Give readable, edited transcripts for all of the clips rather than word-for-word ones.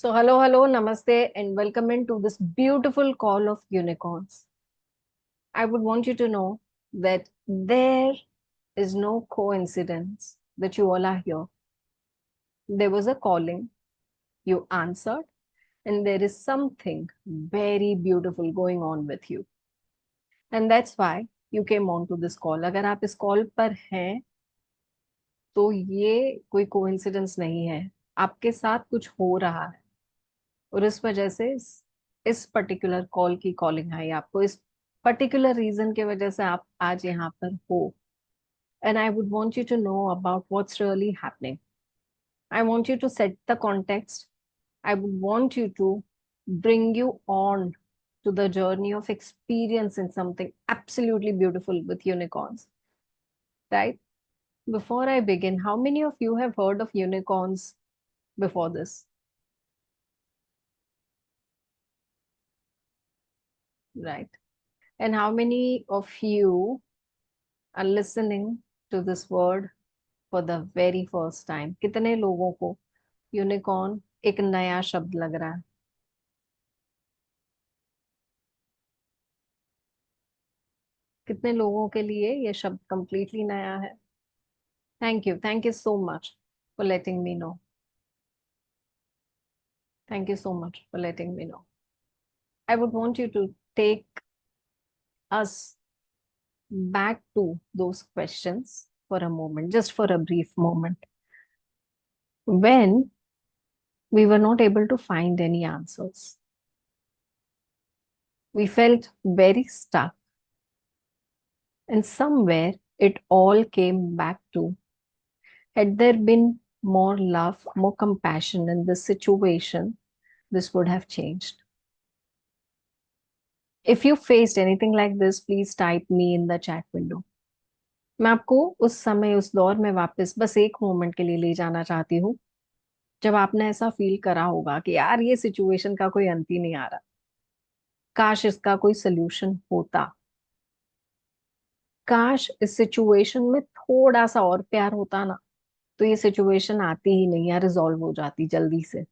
Hello, namaste, and welcome into this beautiful call of unicorns. I would want you to know that there is no coincidence that you all are here. There was a calling, you answered, and there is something very beautiful going on with you. And that's why you came on to this call. अगर आप इस call पर हैं तो ये कोई coincidence नहीं है, आपके साथ कुछ हो रहा है और इस वजह से इस पर्टिकुलर कॉल की कॉलिंग आई आपको, इस पर्टिकुलर रीजन की वजह से आप आज यहाँ पर हो. And I would want you to know about what's really happening. I want you to set the context. I would want you to bring you on to the journey of experiencing something absolutely beautiful with unicorns, right? Before I begin, how many of you have heard of unicorns before this? Right. And how many of you are listening to this word for the very first time? कितने लोगों को unicorn एक नया शब्द लग रहा है? कितने लोगों के लिए ये शब्द कंप्लीटली नया है? Thank you so much for letting me know. Thank you so much for letting me know. I would want you to take us back to those questions for a moment, just for a brief moment, when we were not able to find any answers. We felt very stuck, and somewhere it all came back to, had there been more love, more compassion in this situation, this would have changed. If you faced anything like this, please type me in the chat window. मैं आपको उस समय, उस दौर में वापस बस एक मोमेंट के लिए ले जाना चाहती हूँ जब आपने ऐसा फील करा होगा कि यार ये सिचुएशन का कोई अंत ही नहीं आ रहा, काश इसका कोई सोल्यूशन होता, काश इस सिचुएशन में थोड़ा सा और प्यार होता ना, तो ये सिचुएशन आती ही नहीं या रिजॉल्व हो जाती जल्दी से.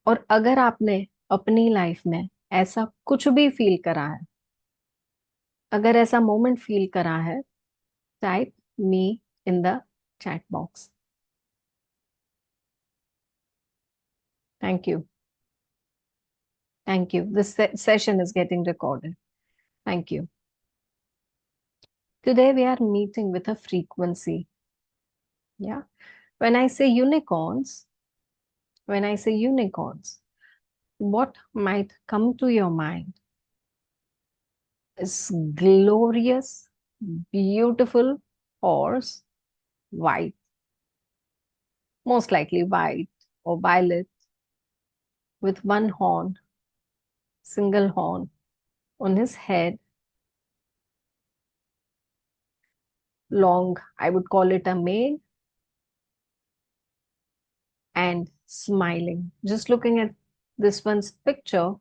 और अगर आपने अपनी लाइफ में ऐसा कुछ भी फील करा है, अगर ऐसा मोमेंट फील करा है, type me in the chat box. Thank you. Thank you. This session is getting recorded. Thank you. Today we are meeting with a frequency. Yeah. When I say unicorns, when I say unicorns, what might come to your mind is glorious, beautiful horse, white, most likely white or violet, with one horn, single horn on his head, long, I would call it a mane, and smiling. Just looking at this one's picture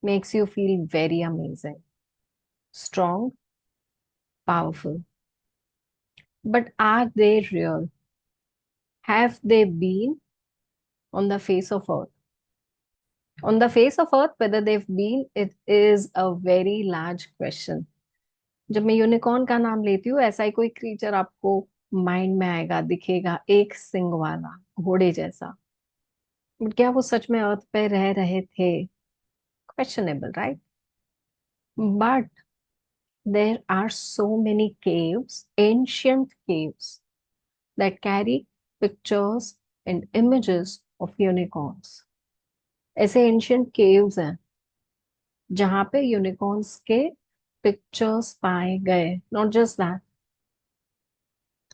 makes you feel very amazing, strong, powerful. But are they real? Have they been on the face of earth? On the face of earth, whether they've been, it is a very large question. जब मैं unicorn का नाम लेती हूँ, ऐसा ही कोई creature आपको mind में आएगा, दिखेगा, एक सिंग वाला, घोड़े जैसा. बट क्या वो सच में अर्थ पे रह रहे थे? Questionable, right? But there are so many caves, ancient caves, that carry pictures and images of unicorns. ऐसे एंशियंट केव्स हैं जहां पे यूनिकॉर्न्स के पिक्चर्स पाए गए. Not just that,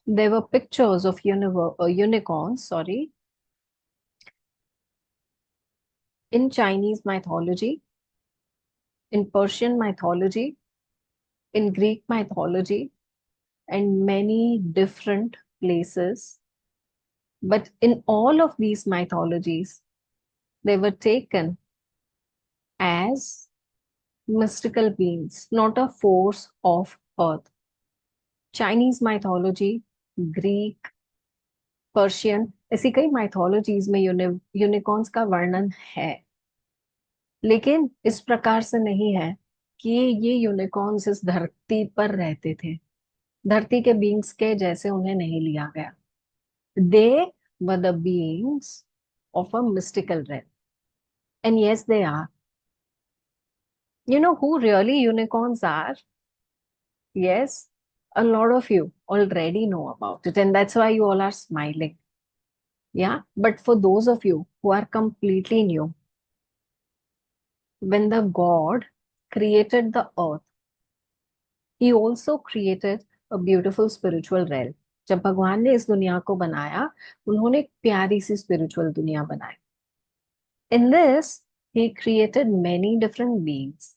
there were pictures of unicorns, sorry, in Chinese mythology, in Persian mythology, in Greek mythology, and many different places. But in all of these mythologies, they were taken as mystical beings, not a force of earth. Chinese mythology, Greek, Persian, ऐसी कई mythologies में unicorns का वर्णन है, लेकिन इस प्रकार से नहीं है कि ये यूनिकॉर्न्स इस धरती पर रहते थे। धरती के बींग्स के जैसे उन्हें नहीं लिया गया। They were the beings of a mystical realm, and yes they are. You know who really unicorns are? Yes, a lot of you already know about it, and that's why you all are smiling. Yeah, but for those of you who are completely new, when the God created the earth, he also created a beautiful spiritual realm. जब भगवान ने इस दुनिया को बनाया, उन्होंने एक प्यारी सी स्पिरिचुअल दुनिया बनाई. In this, he created many different beings,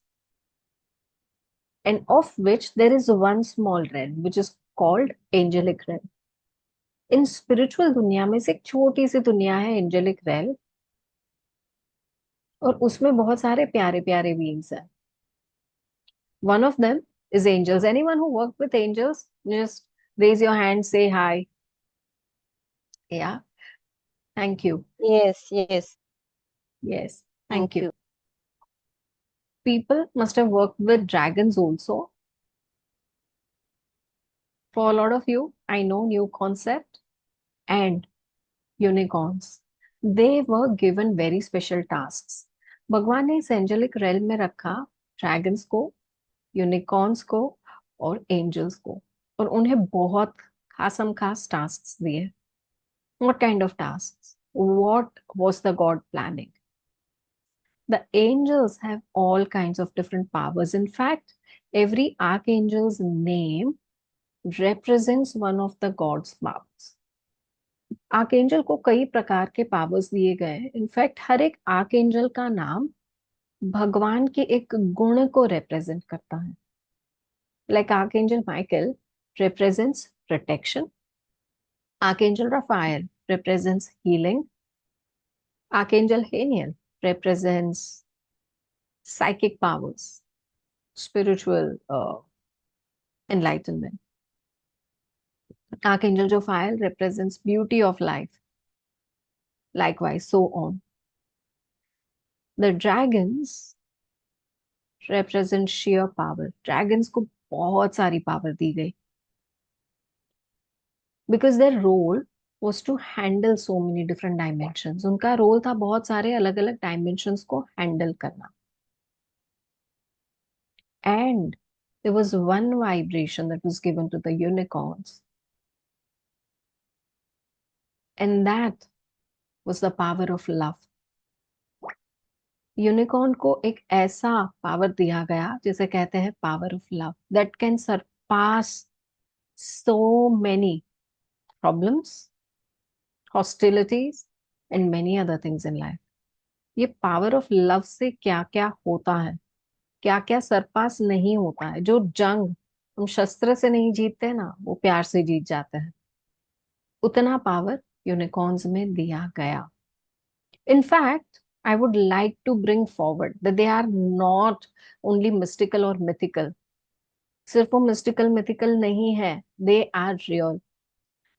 and of which there is one small realm, which is called angelic realm. In spiritual दुनिया में से एक छोटी सी दुनिया है एंजेलिक रेल, और उसमें बहुत सारे प्यारे प्यारे बीइंग्स हैं. One of them is angels. Anyone who work with angels, just raise your hand, say hi. Yeah, thank you. Yes, yes. Yes, Thank thank you. you. People must have worked with dragons also. For a lot of you, I know new concept. And unicorns, they were given very special tasks. भगवान ने इस angelic rail में रखा dragons को, unicorns को और angels को, और उन्हें बहुत खासम खास टास्क दिए. What kind of tasks? What was the God planning? The angels have all kinds of different powers. In fact, every archangel's name represents one of the God's powers. Archangel को कई प्रकार के पावर्स दिए गए हैं. In fact हर एक archangel का नाम भगवान के एक गुण को रिप्रेजेंट करता है. Like archangel Michael represents protection. Archangel Raphael represents healing. Archangel Haniel represents psychic powers, spiritual enlightenment. Archangel Jophiel represents beauty of life. Likewise, so on. The dragons represent sheer power. Dragons को बहुत सारी power दी गई, because their role was to handle so many different dimensions. उनका role था बहुत सारे अलग अलग dimensions को हैंडल करना. And there was one vibration that was given to the unicorns, and that was the power of love. Unicorn को एक ऐसा पावर दिया गया जिसे कहते हैं power of love, that can Sarpass so many problems, hostilities and many other things in life. ये power of love से क्या क्या होता है, क्या क्या सरपास नहीं होता है. जो जंग हम शस्त्र से नहीं जीतते ना, वो प्यार से जीत जाते हैं. उतना पावर यूनिकॉर्न्स में दिया गया. In fact I would like to bring forward that they are not only mystical or mythical. सिर्फ वो mystical mythical नहीं है, they are real.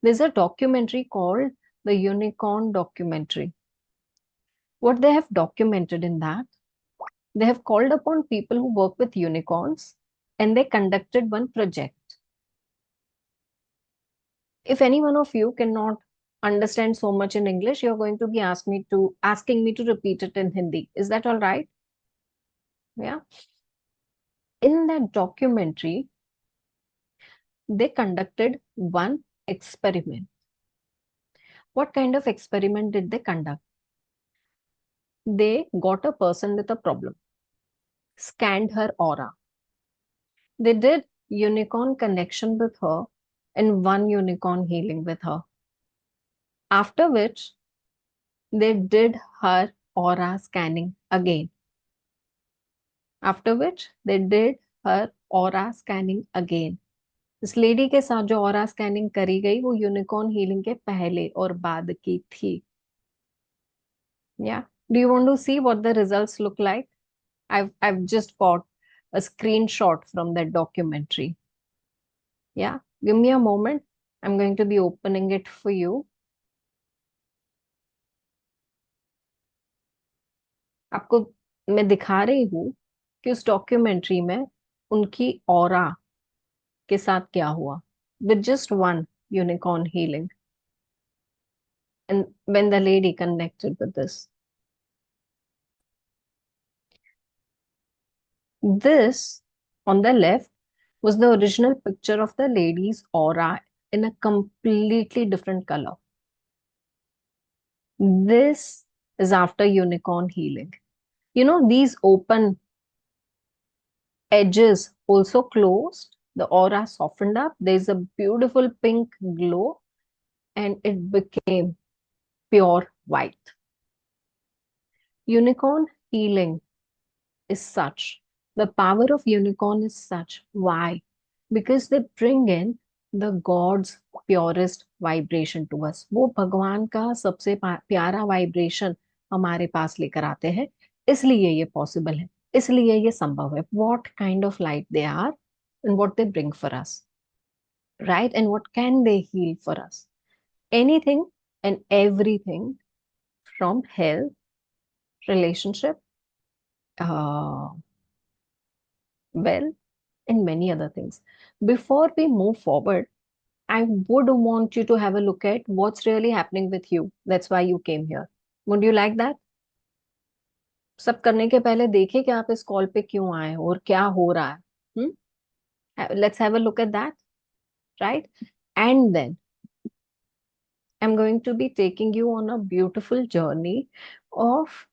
There's a documentary called the Unicorn Documentary. What they have documented in that, they have called upon people who work with unicorns, and they conducted one project. If any one of you cannot understand so much in English, you're going to be asking me to repeat it in Hindi. Is that all right? Yeah. In that documentary, they conducted one experiment. What kind of experiment did they conduct? They got a person with a problem, scanned her aura. They did unicorn connection with her and one unicorn healing with her. After which, they did her aura scanning again. After which, they did her aura scanning again. इस lady के साथ जो aura scanning करी गई, वो unicorn healing के पहले और बाद की थी. Yeah. Do you want to see what the results look like? I've just got a screenshot from that documentary. Yeah. Give me a moment. I'm going to be opening it for you. आपको मैं दिखा रही हूँ कि उस documentary में उनकी aura के साथ क्या हुआ with just one unicorn healing and when the lady connected with this on the left was the original picture of the lady's aura in a completely different color. This is after unicorn healing. You know, these open edges also closed, the aura softened up, there's a beautiful pink glow, and it became pure white. Unicorn healing is such. The power of unicorn is such. Why? Because they bring in the God's purest vibration to us. वो भगवान का सबसे प्यारा vibration हमारे पास लेकर आते हैं, इसलिए ये पॉसिबल है, इसलिए ये संभव है. What kind of light they are and what they bring for us, right? And what can they heal for us? Anything and everything, from health, relationship, uh, well, and many other things. Before we move forward, I would want you to have a look at what's really happening with you. That's why you came here. Would you like that? सब करने के पहले देखिए कि आप इस call पे क्यों आए हो और क्या हो रहा है. Let's have a look at that, right? And then I'm going to be taking you on a beautiful journey of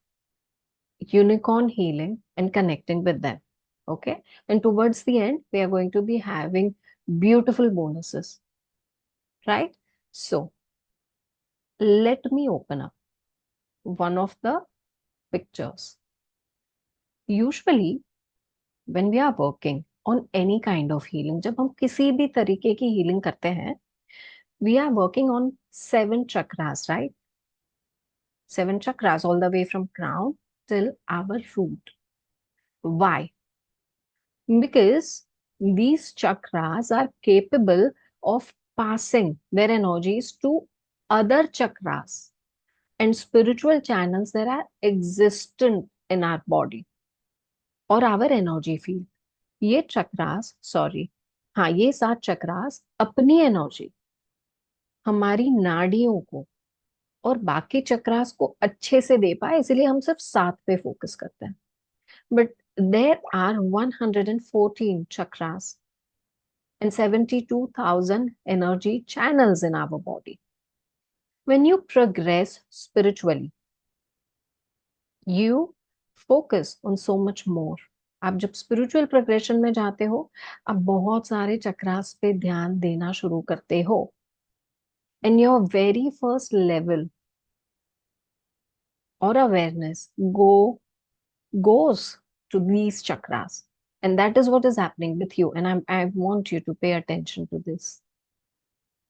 unicorn healing and connecting with them. Okay. And towards the end, we are going to be having beautiful bonuses, right? So let me open up one of the pictures. Usually, when we are working on any kind of healing, जब हम किसी भी तरीके की healing करते हैं, we are working on 7 chakras, right? 7 chakras all the way from crown till our root. Why? Because these chakras are capable of passing their energies to other chakras and spiritual channels that are existent in our body or our energy field. ये chakras, sorry, हाँ, ये 7 चक्रास अपनी energy हमारी नाड़ियों को और बाकी चक्रास को अच्छे से दे पाए, इसलिए हम सिर्फ 7 पे फोकस करते हैं. But there are 114 chakras and 72,000 energy channels in our body. When you progress spiritually, you focus on so much more. आप जब स्पिरिचुअल प्रोग्रेशन में जाते हो, आप बहुत सारे चक्रास पे ध्यान देना शुरू करते हो. And your very first level or awareness goes to these chakras. And that is what is happening with you. And I want you to pay attention to this.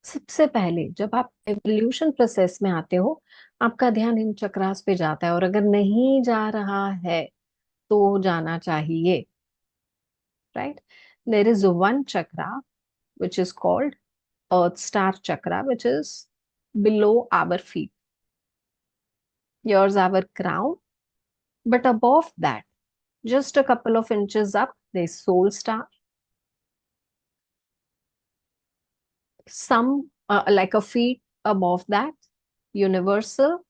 सबसे पहले जब आप एवोल्यूशन प्रोसेस में आते हो, आपका ध्यान इन चक्रास पे जाता है, और अगर नहीं जा रहा है तो जाना चाहिए, right? There is one chakra which is called Earth Star Chakra, which is below our feet. Yours our crown, but above that, just a couple of inches up, there's Soul Star. Some like a feet above that, Universal.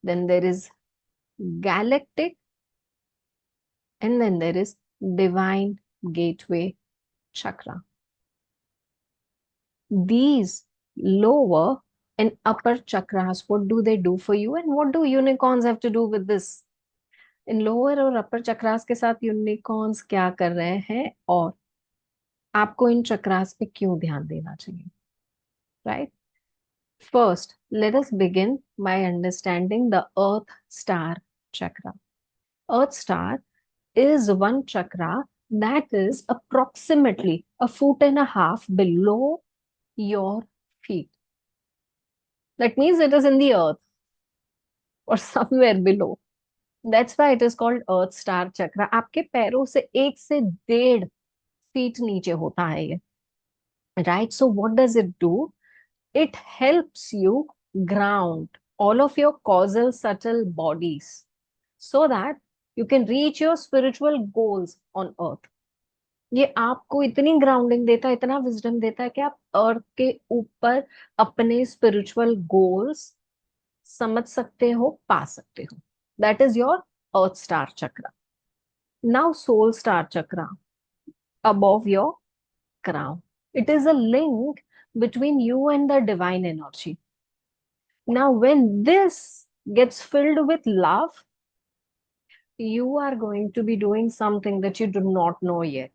Then there is Galactic, and then there is Divine Gateway Chakra. These lower and upper chakras, what do they do for you, and what do unicorns have to do with this? In lower और अपर चक्रास के साथ unicorns क्या कर रहे हैं, और आपको इन चक्रास पे क्यों ध्यान देना चाहिए, right? First, let us begin by understanding the earth star chakra. Earth star is one chakra that is approximately a foot and a half below your feet. That means it is in the earth or somewhere below. That's why it is called earth star chakra. आपके पैरों से 1 से 1.5 feet नीचे होता है ये, right? So what does it do? It helps you ground all of your causal subtle bodies so that You can reach your spiritual goals on earth. ये आपको इतनी ग्राउंडिंग देता है, इतना विजडम देता है कि आप अर्थ के ऊपर अपने स्पिरिचुअल गोल्स समझ सकते हो, पा सकते हो. That is your earth star chakra. Now soul star chakra above your crown. It is a link between you and the divine energy. Now, when this gets filled with love, you are going to be doing something that you do not know yet.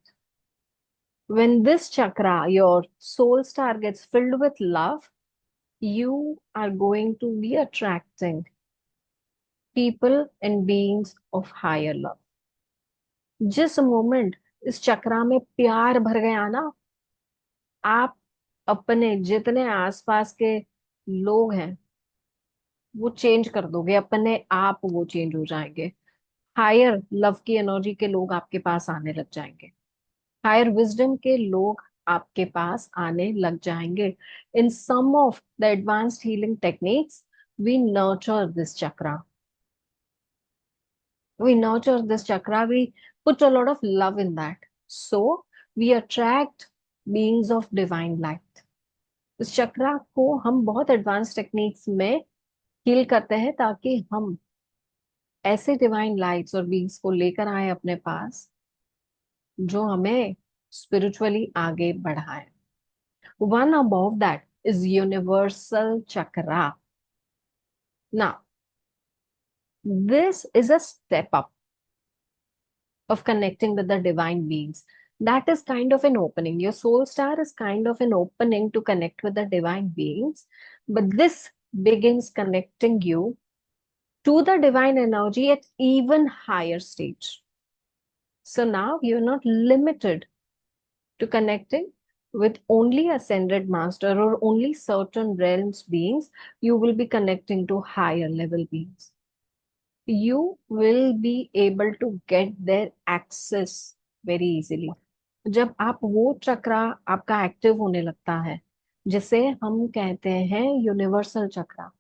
When this chakra, your soul star, gets filled with love, you are going to be attracting people and beings of higher love. जिस moment इस चक्रा में प्यार भर गया ना, आप अपने जितने आसपास के लोग हैं वो चेंज कर दोगे, अपने आप वो चेंज हो जाएंगे. हायर लव की एनर्जी के लोग आपके पास आने लग जाएंगे. हायर विजडम के लोग आपके पास आने लग जाएंगे. In some of the advanced healing techniques we nurture this chakra. We nurture this chakra, we put a lot of love in that. So we attract beings of divine light. इस चक्रा को हम बहुत एडवांस टेक्निक्स में heal करते हैं ताकि हम ऐसे डिवाइन लाइट्स और बीइंग्स को लेकर आए अपने पास जो हमें स्पिरिचुअली आगे बढ़ाए. One above that is universal chakra. Now this is a step up of connecting with the divine beings. That is kind of an opening. Your soul star is kind of an opening to connect with the divine beings. But this begins connecting you to the divine energy at even higher stage. So now you're not limited to connecting with only ascended master or only certain realms beings. You will be connecting to higher level beings. You will be able to get their access very easily. जब आप वो चक्रा आपका active होने लगता है जिसे हम कहते हैं यूनिवर्सल चक्रा,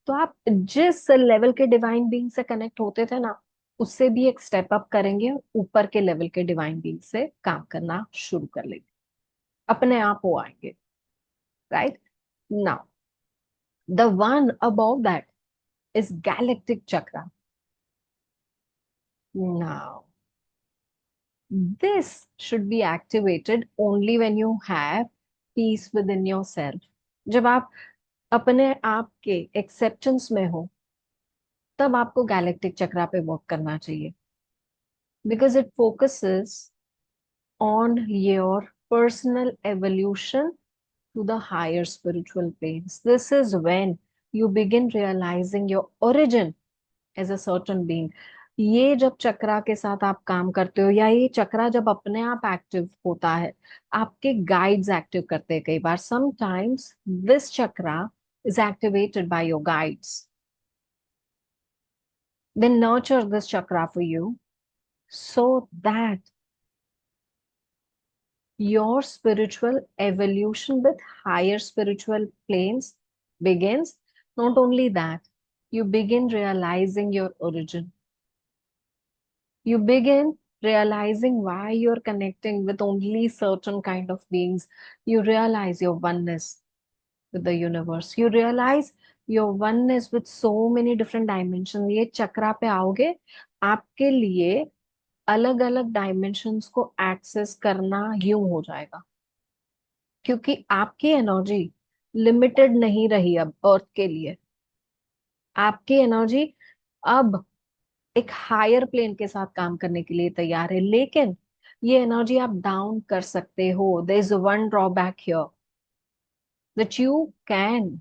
तो आप जिस लेवल के डिवाइन बीइंग से कनेक्ट होते थे ना, उससे भी एक स्टेप अप करेंगे, ऊपर के लेवल के डिवाइन बीइंग से काम करना शुरू कर लेंगे, अपने आप वो आएंगे. Right now the one above that is galactic chakra. Now this should be activated only when you have peace within yourself. जब आप अपने आप के एक्सेप्टेंस में हो तब आपको गैलेक्टिक चक्रा पे वर्क करना चाहिए. Because it focuses on your personal evolution to the higher spiritual planes. This is when you begin realizing your origin as a certain being. ये जब चक्रा के साथ आप काम करते हो या ये चक्रा जब अपने आप एक्टिव होता है, आपके गाइड्स एक्टिव करते हैं कई बार. Sometimes this chakra is activated by your guides. Then nurture this chakra for you so that your spiritual evolution with higher spiritual planes begins. Not only that, you begin realizing your origin. You begin realizing why you're connecting with only certain kind of beings. You realize your oneness with the universe. You realize your oneness with so many different dimensions. ये चक्रा पे आओगे, आपके लिए अलग अलग dimensions को access करना यूं हो जाएगा, क्योंकि आपकी एनर्जी लिमिटेड नहीं रही अब अर्थ के लिए. आपकी एनर्जी अब एक हायर प्लेन के साथ काम करने के लिए तैयार है. लेकिन ये एनर्जी आप डाउन कर सकते हो. There is one drawback here, that you can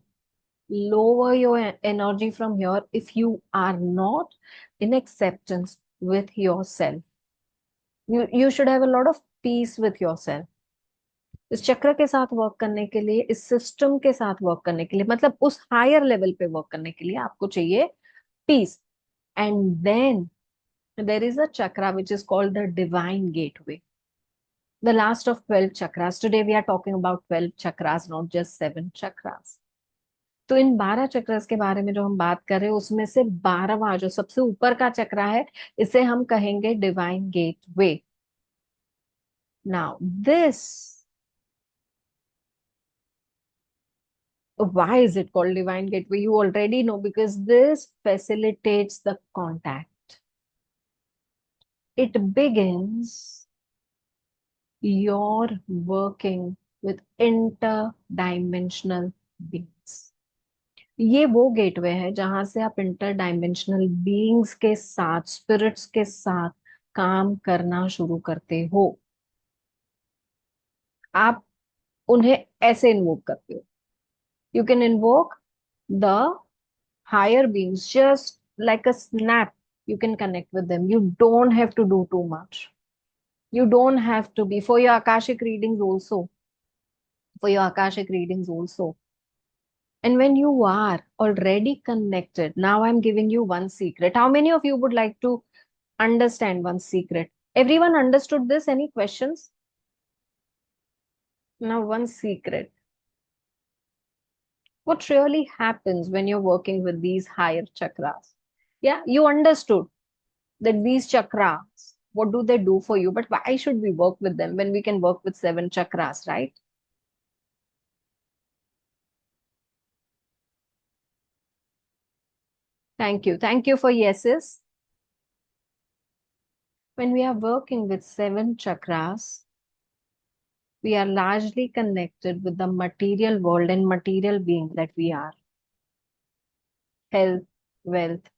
lower your energy from here if you are not in acceptance with yourself. You should have a lot of peace with yourself. इस चक्र के साथ work करने के लिए, इस system के साथ वर्क करने के लिए, मतलब उस हायर लेवल पे वर्क करने के लिए आपको चाहिए peace. And then there is a chakra which is called the divine gateway, the last of 12 chakras. Today we are talking about 12 chakras, not just 7 chakras. तो इन 12 चक्रस के बारे में जो हम बात कर रहे हैं उसमें से 12वां जो सबसे ऊपर का चक्र है, इसे हम कहेंगे divine gateway. Now this, why is it called divine gateway? You already know, because this facilitates the contact. It begins your working with interdimensional beings. ये वो गेटवे है जहां से आप इंटर डायमेंशनल बीइंग्स के साथ, स्पिरिट्स के साथ काम करना शुरू करते हो. आप उन्हें ऐसे इन्वोक करते हो. You can invoke the higher beings just like a snap. You can connect with them. You don't have to do too much. You don't have to be for your akashic readings also. For your akashic readings also. And when you are already connected, now I'm giving you one secret. How many of you would like to understand one secret? Everyone understood this? Any questions? Now, one secret. What really happens when you're working with these higher chakras? Yeah, you understood that these chakras, what do they do for you? But why should we work with them when we can work with 7 chakras, right? Thank you. Thank you for yeses. When we are working with 7 chakras, we are largely connected with the material world and material being that we are. Health, wealth,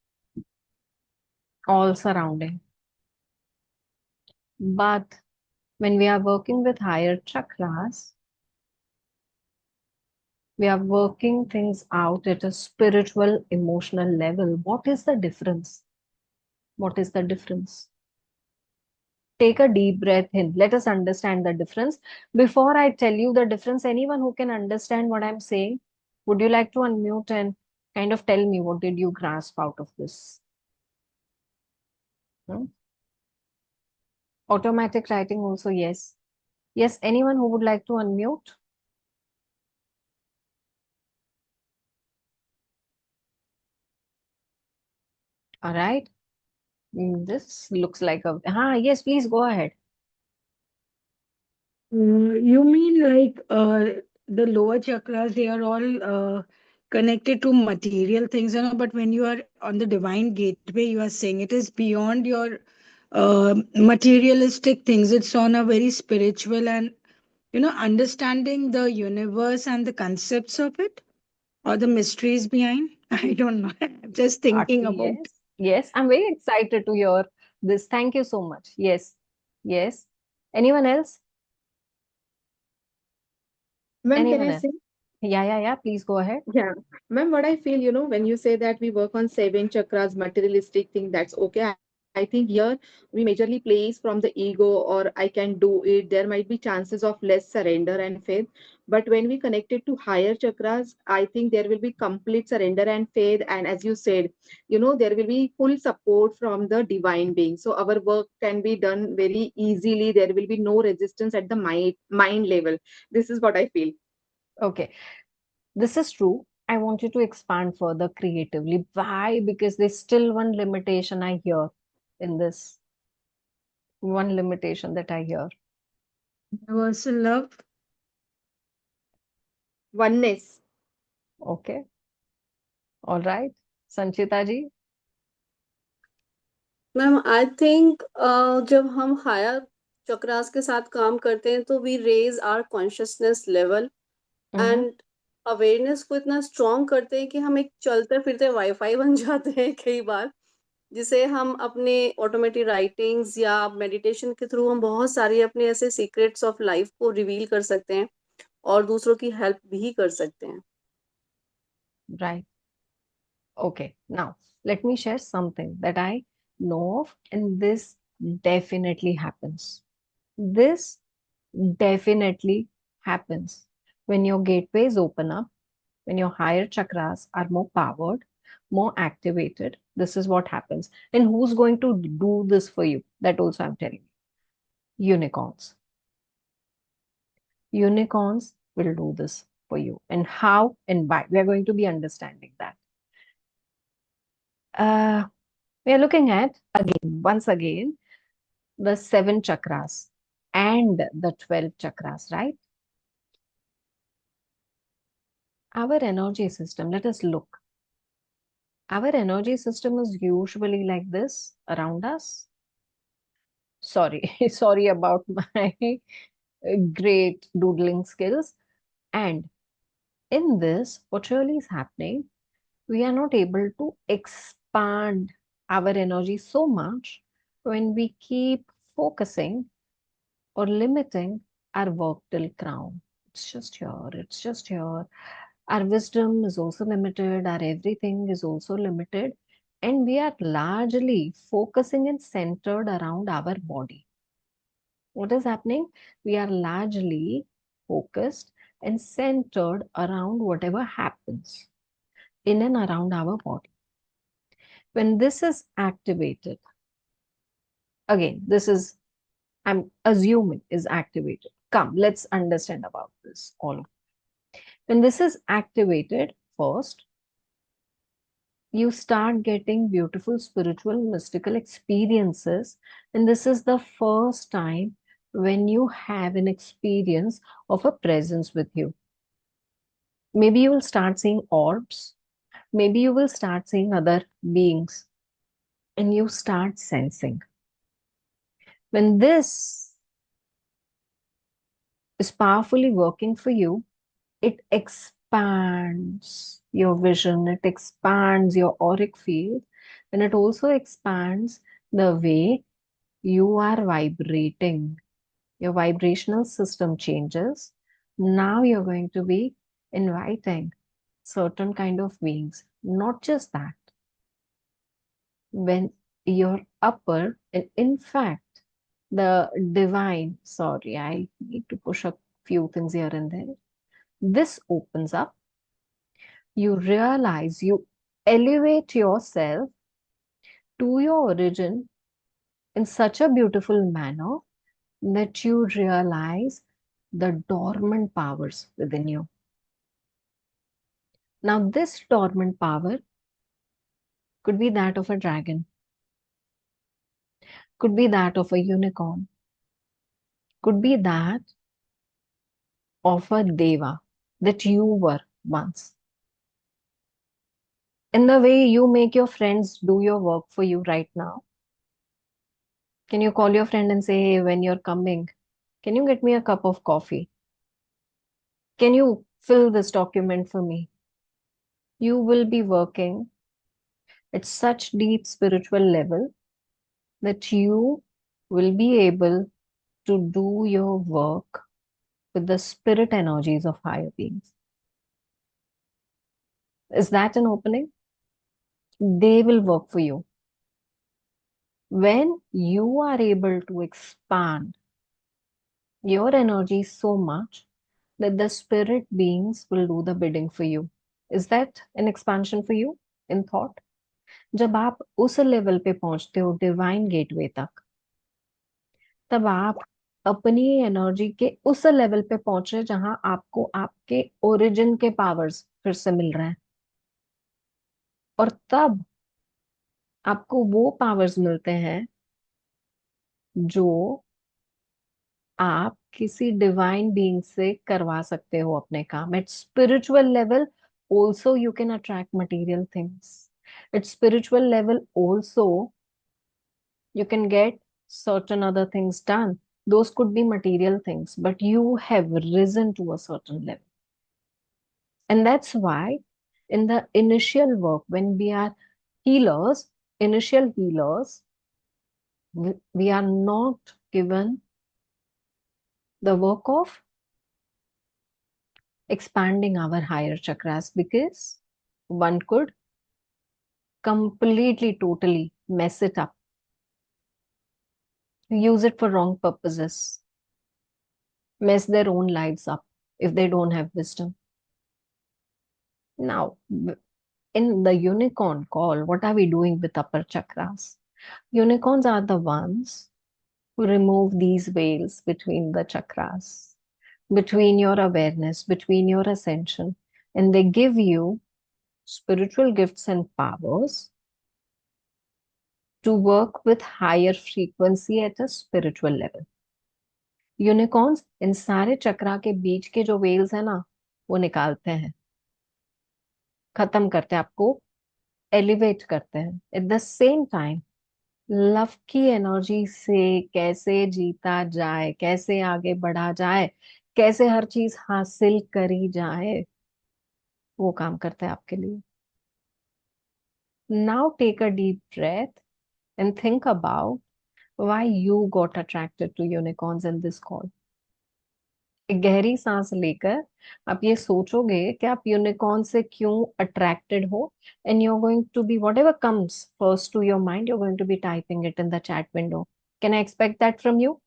all surrounding. But when we are working with higher chakras, we are working things out at a spiritual, emotional level. What is the difference? What is the difference? Take a deep breath in. Let us understand the difference. Before I tell you the difference, anyone who can understand what I'm saying, would you like to unmute and kind of tell me what did you grasp out of this? Hmm? Automatic writing also, yes. Yes, anyone who would like to unmute? All right. This looks like a... yes, please go ahead. You mean like the lower chakras, they are all connected to material things, but when you are on the divine gateway, you are saying it is beyond your materialistic things. It's on a very spiritual and, understanding the universe and the concepts of it or the mysteries behind. I don't know. I'm just thinking about. Yes. Yes, I'm very excited to hear this. Thank you so much. Yes. Yes. Anyone else? Ma'am, can Anyone I else? say? Yeah. Please go ahead. Yeah. Ma'am, what I feel, when you say that we work on 7 chakras, materialistic thing, that's okay. I think here we majorly plays from the ego or I can do it. There might be chances of less surrender and faith. But when we connect it to higher chakras, I think there will be complete surrender and faith. And as you said, there will be full support from the divine being. So our work can be done very easily. There will be no resistance at the mind level. This is what I feel. Okay. This is true. I want you to expand further creatively. Why? Because there's still one limitation I hear in this. One limitation that I hear. Universal love. Oneness. Okay. All right. Sanchita ji. Ma'am I think जब हम higher chakras के साथ काम करते हैं तो we raise our consciousness level Mm-hmm. And awareness को इतना स्ट्रॉन्ग करते हैं कि हम एक चलते फिरते वाईफाई बन जाते हैं कई बार, जिसे हम अपने ऑटोमेटिक राइटिंग्स या मेडिटेशन के थ्रू हम बहुत सारी अपने ऐसे सीक्रेट्स ऑफ लाइफ को रिवील कर सकते हैं और दूसरों की हेल्प भी कर सकते हैं. Right. Okay. Now, let me share something that I know of, and this definitely happens. This definitely happens when your gateways open up, when your higher chakras are more powered, more activated. This is what happens. And who's going to do this for you? That also I'm telling you. Unicorns. Unicorns will do this. for you and how and why. We are going to be understanding that. We are looking at, once again, the 7 chakras and the 12 chakras, right? Our energy system, let us look. Our energy system is usually like this around us. Sorry, sorry about my great doodling skills. And in this, what really is happening, we are not able to expand our energy so much when we keep focusing or limiting our work till crown. It's just here, it's just here. Our wisdom is also limited, our everything is also limited, and we are largely focusing and centered around our body. What is happening? We are largely focused and centered around whatever happens in and around our body. When this is activated, again, this is, I'm assuming, is activated. Come, let's understand about this all. When this is activated, first, you start getting beautiful spiritual, mystical experiences. And this is the first time when you have an experience of a presence with you. Maybe you will start seeing orbs. Maybe you will start seeing other beings. And you start sensing. When this is powerfully working for you, it expands your vision, it expands your auric field, and it also expands the way you are vibrating. Your vibrational system changes. Now you're going to be inviting certain kind of beings. Not just that. When you're upper, and in fact, the divine, sorry, I need to push a few things here and there. This opens up. You realize, you elevate yourself to your origin in such a beautiful manner that you realize the dormant powers within you. Now, this dormant power could be that of a dragon, could be that of a unicorn, could be that of a deva that you were once. In the way you make your friends do your work for you right now, can you call your friend and say, hey, when you're coming, can you get me a cup of coffee? Can you fill this document for me? You will be working at such deep spiritual level that you will be able to do your work with the spirit energies of higher beings. Is that an opening? They will work for you. When you are able to expand your energy so much that the spirit beings will do the bidding for you. Is that an expansion for you in thought? जब आप उस level पे पहुंचते हो divine gateway तक, तब आप अपनी एनर्जी के उस लेवल पे पहुंच रहे जहां आपको आपके ओरिजिन के पावर्स फिर से मिल रहे हैं, और तब आपको वो पावर्स मिलते हैं जो आप किसी डिवाइन बीइंग से करवा सकते हो अपने काम. At spiritual level also you can attract material things. At spiritual level also you can get certain other things done. Those could be material things, but you have risen to a certain level. And that's why in the initial work, when we are healers, initial healers, we are not given the work of expanding our higher chakras, because one could completely, totally mess it up, use it for wrong purposes, mess their own lives up if they don't have wisdom. Now, in the unicorn call, what are we doing with upper chakras? Unicorns are the ones who remove these veils between the chakras. between your awareness, between your ascension, and they give you spiritual gifts and powers to work with higher frequency at a spiritual level. Unicorns इन सारे चक्रा के बीच के जो Wales है ना, वो निकालते हैं, खत्म करते हैं, आपको एलिवेट करते हैं। At the same time love की एनर्जी से कैसे जीता जाए, कैसे आगे बढ़ा जाए, कैसे हर चीज हासिल करी जाए, वो काम करते हैं आपके लिए। Now take a deep breath and think about why you got attracted to unicorns in this call. एक गहरी सांस लेकर आप ये सोचोगे कि आप यूनिकॉर्न से क्यों अट्रैक्टेड हो, and you are going to be whatever comes first to your mind, you are going to be typing it in the chat window. Can I expect that from you?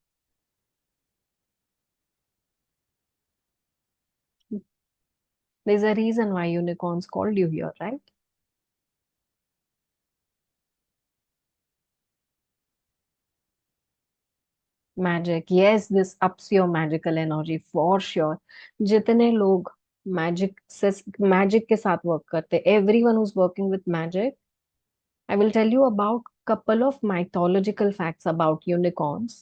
There's a reason why unicorns called you here, right? Magic. Yes, this ups your magical energy for sure. जितने लोग magic के साथ work करते, everyone who's working with magic, I will tell you about couple of mythological facts about unicorns.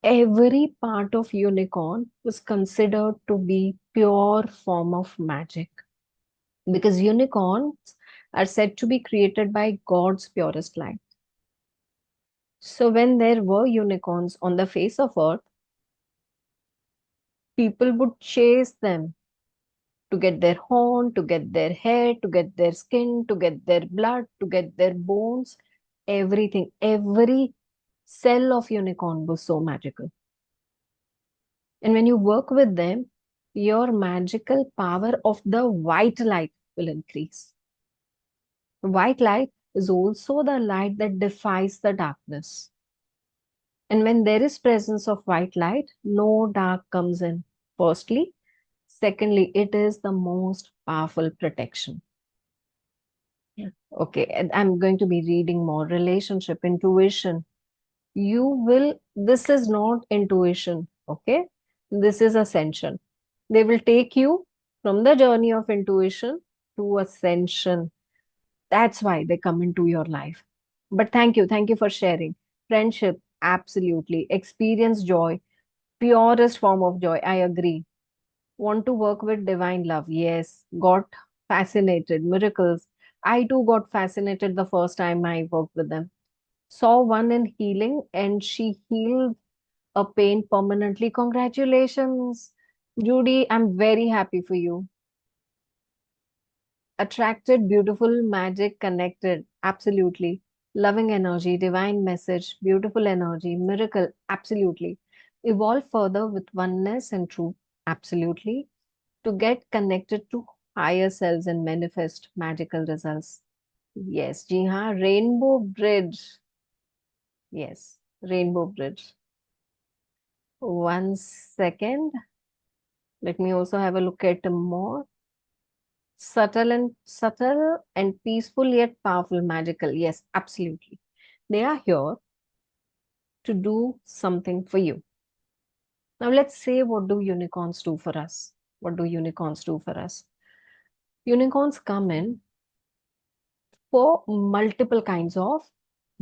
Every part of unicorn was considered to be pure form of magic because unicorns are said to be created by God's purest light. So when there were unicorns on the face of earth, people would chase them to get their horn, to get their hair, to get their skin, to get their blood, to get their bones, everything. Every cell of unicorn was so magical. And when you work with them, your magical power of the white light will increase. White light is also the light that defies the darkness. And when there is presence of white light, no dark comes in. Firstly. Secondly, it is the most powerful protection. Okay, and I'm going to be reading more. Relationship, intuition. This is not intuition, okay? This is ascension. They will take you from the journey of intuition to ascension. That's why they come into your life. But thank you. Thank you for sharing. Friendship, absolutely. Experience joy, purest form of joy. I agree. Want to work with divine love? Yes. Got fascinated. Miracles. I too got fascinated the first time I worked with them. Saw one in healing and she healed a pain permanently. Congratulations, Judy. I'm very happy for you. Attracted, beautiful, magic, connected. Absolutely. Loving energy, divine message, beautiful energy, miracle. Absolutely. Evolve further with oneness and truth. Absolutely. To get connected to higher selves and manifest magical results. Yes, जी हाँ, Rainbow Bridge. Yes, Rainbow Bridge. 1 second. Let me also have a look at more. Subtle and peaceful yet powerful, magical. Yes, absolutely. They are here to do something for you. Now let's say, what do unicorns do for us? What do unicorns do for us? Unicorns come in for multiple kinds of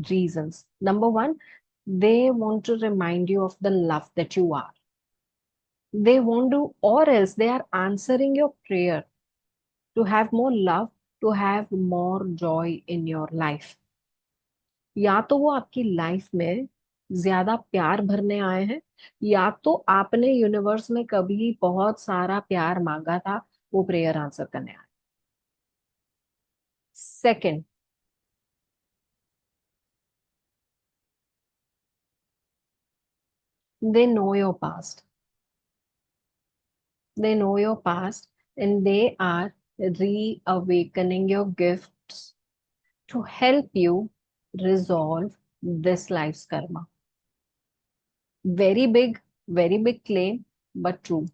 reasons. Number one, they want to remind you of the love that you are. They want to, or else they are answering your prayer to have more love, to have more joy in your life. या तो वो आपकी life में ज्यादा प्यार भरने आए हैं, या तो आपने यूनिवर्स में कभी बहुत सारा प्यार मांगा था, वो प्रेयर आंसर करने आए। Second, they know your past. They know your past and they are reawakening your gifts to help you resolve this life's karma. Very big claim, but true.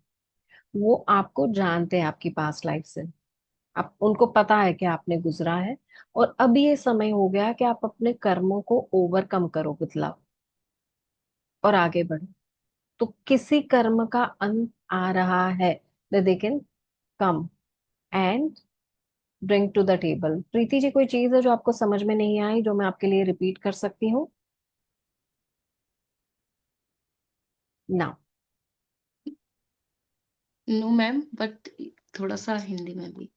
वो आपको जानते हैं आपकी पास्ट लाइफ से, आप उनको पता है कि आपने गुजरा है और अब ये समय हो गया कि आप अपने कर्मों को ओवरकम करो विद लव और आगे बढ़ो। तो किसी कर्म का अंत आ रहा है, they can come and bring to the table. Preeti ji, कोई चीज है जो आपको समझ में नहीं आई, जो मैं आपके लिए रिपीट कर सकती हूँ? ना? नो मैम, बट थोड़ा सा हिंदी में भी।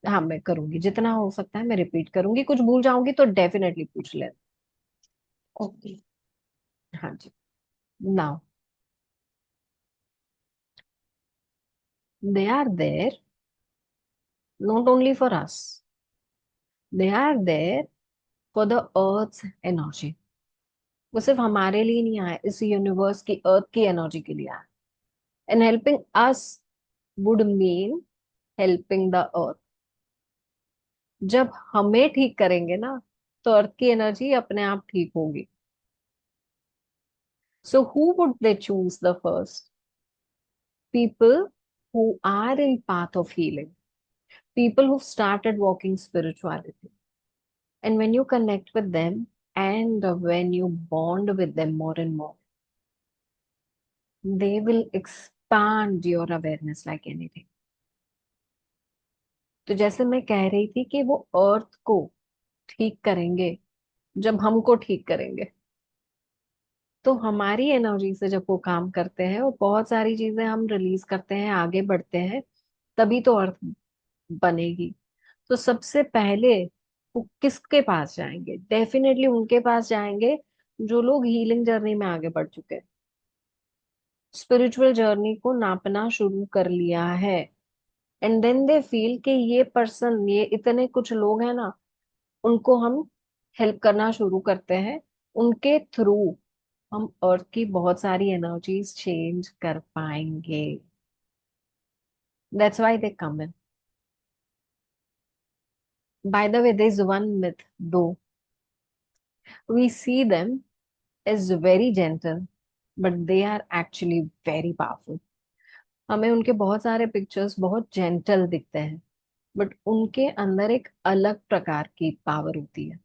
हाँ, मैं करूंगी, जितना हो सकता है मैं रिपीट करूंगी, कुछ भूल जाऊंगी तो डेफिनेटली पूछ ले। ओके। हाँ जी। Now they are there not only for us, they are there for the earth's energy. वो सिर्फ हमारे लिए नहीं आया, इस यूनिवर्स की, अर्थ की एनर्जी के लिए आया। And helping us would mean helping the earth. जब हमें ठीक करेंगे ना, तो अर्थ की एनर्जी अपने आप ठीक होगी। So who would they choose the first? People who are in path of healing, people who've started walking spirituality. And when you connect with them and when you bond with them more and more, they will expand your awareness like anything. तो जैसे मैं कह रही थी कि वो अर्थ को ठीक करेंगे, जब हमको ठीक करेंगे, तो हमारी एनर्जी से जब वो काम करते हैं और बहुत सारी चीजें हम रिलीज करते हैं, आगे बढ़ते हैं, तभी तो अर्थ बनेगी। तो सबसे पहले वो किसके पास जाएंगे? डेफिनेटली उनके पास जाएंगे जो लोग हीलिंग जर्नी में आगे बढ़ चुके हैं, स्पिरिचुअल जर्नी को नापना शुरू कर लिया है। एंड देन दे फील कि ये पर्सन, ये इतने कुछ लोग हैं ना, उनको हम हेल्प करना शुरू करते हैं, उनके थ्रू हम अर्थ की बहुत सारी एनर्जीज चेंज कर पाएंगे। That's why they come in. By the way, there is one myth though, we see them is very gentle, but they are actually very powerful. हमें उनके बहुत सारे पिक्चर्स बहुत जेंटल दिखते हैं, बट उनके अंदर एक अलग प्रकार की पावर होती है।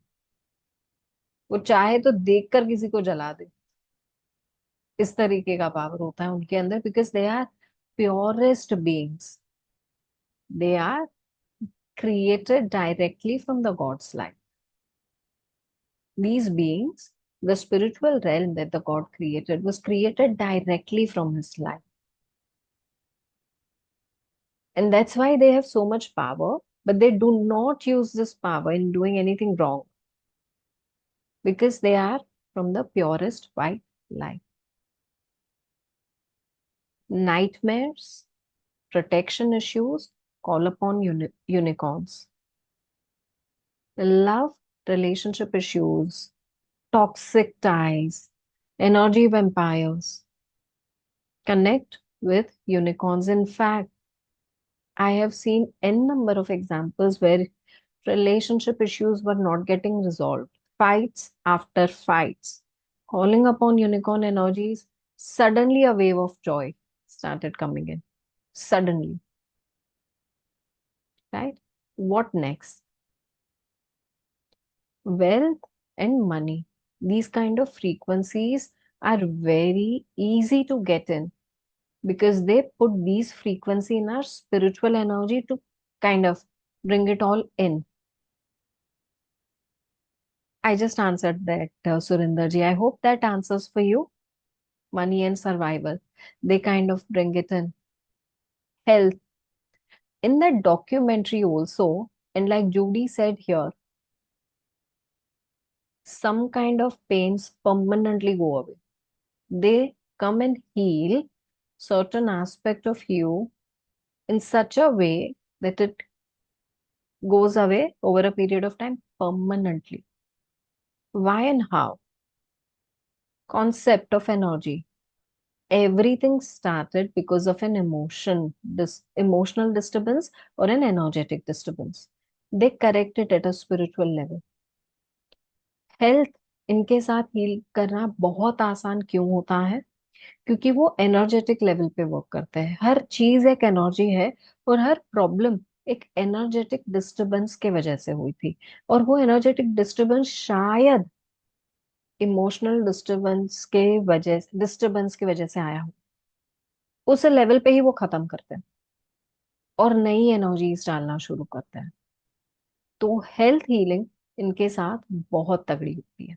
वो चाहे तो देखकर किसी को जला दे, इस तरीके का पावर होता है उनके अंदर, because they are purest beings. They are created directly from the God's light. These beings, the spiritual realm that the God created, was created directly from His light. And that's why they have so much power, but they do not use this power in doing anything wrong because they are from the purest white light. Nightmares, protection issues, call upon unicorns. Love, relationship issues, toxic ties, energy vampires, connect with unicorns. In fact, I have seen n number of examples where relationship issues were not getting resolved. Fights after fights. Calling upon unicorn energies, suddenly a wave of joy started coming in. Suddenly. Right? What next? Wealth and money. These kind of frequencies are very easy to get in because they put these frequency in our spiritual energy to kind of bring it all in. I just answered that, Surinder ji. I hope that answers for you. Money and survival. They kind of bring it in. Health. In that documentary also, and like Judy said here, some kind of pains permanently go away. They come and heal certain aspect of you in such a way that it goes away over a period of time permanently. Why and how? Concept of energy. Everything started because of an emotional disturbance or an energetic disturbance. They correct it at a spiritual level. Health, इनके साथ heal करना बहुत आसान क्यों होता है? क्योंकि वो एनर्जेटिक लेवल पे वर्क करते हैं। हर चीज एक एनर्जी है और हर प्रॉब्लम एक एनर्जेटिक डिस्टरबेंस के वजह से हुई थी, और वो एनर्जेटिक डिस्टरबेंस शायद इमोशनल डिस्टरबेंस के वजह से आया हो। उस लेवल पे ही वो खत्म करते हैं और नई एनर्जीज डालना शुरू करते हैं। तो हेल्थ हीलिंग इनके साथ बहुत तगड़ी होती है।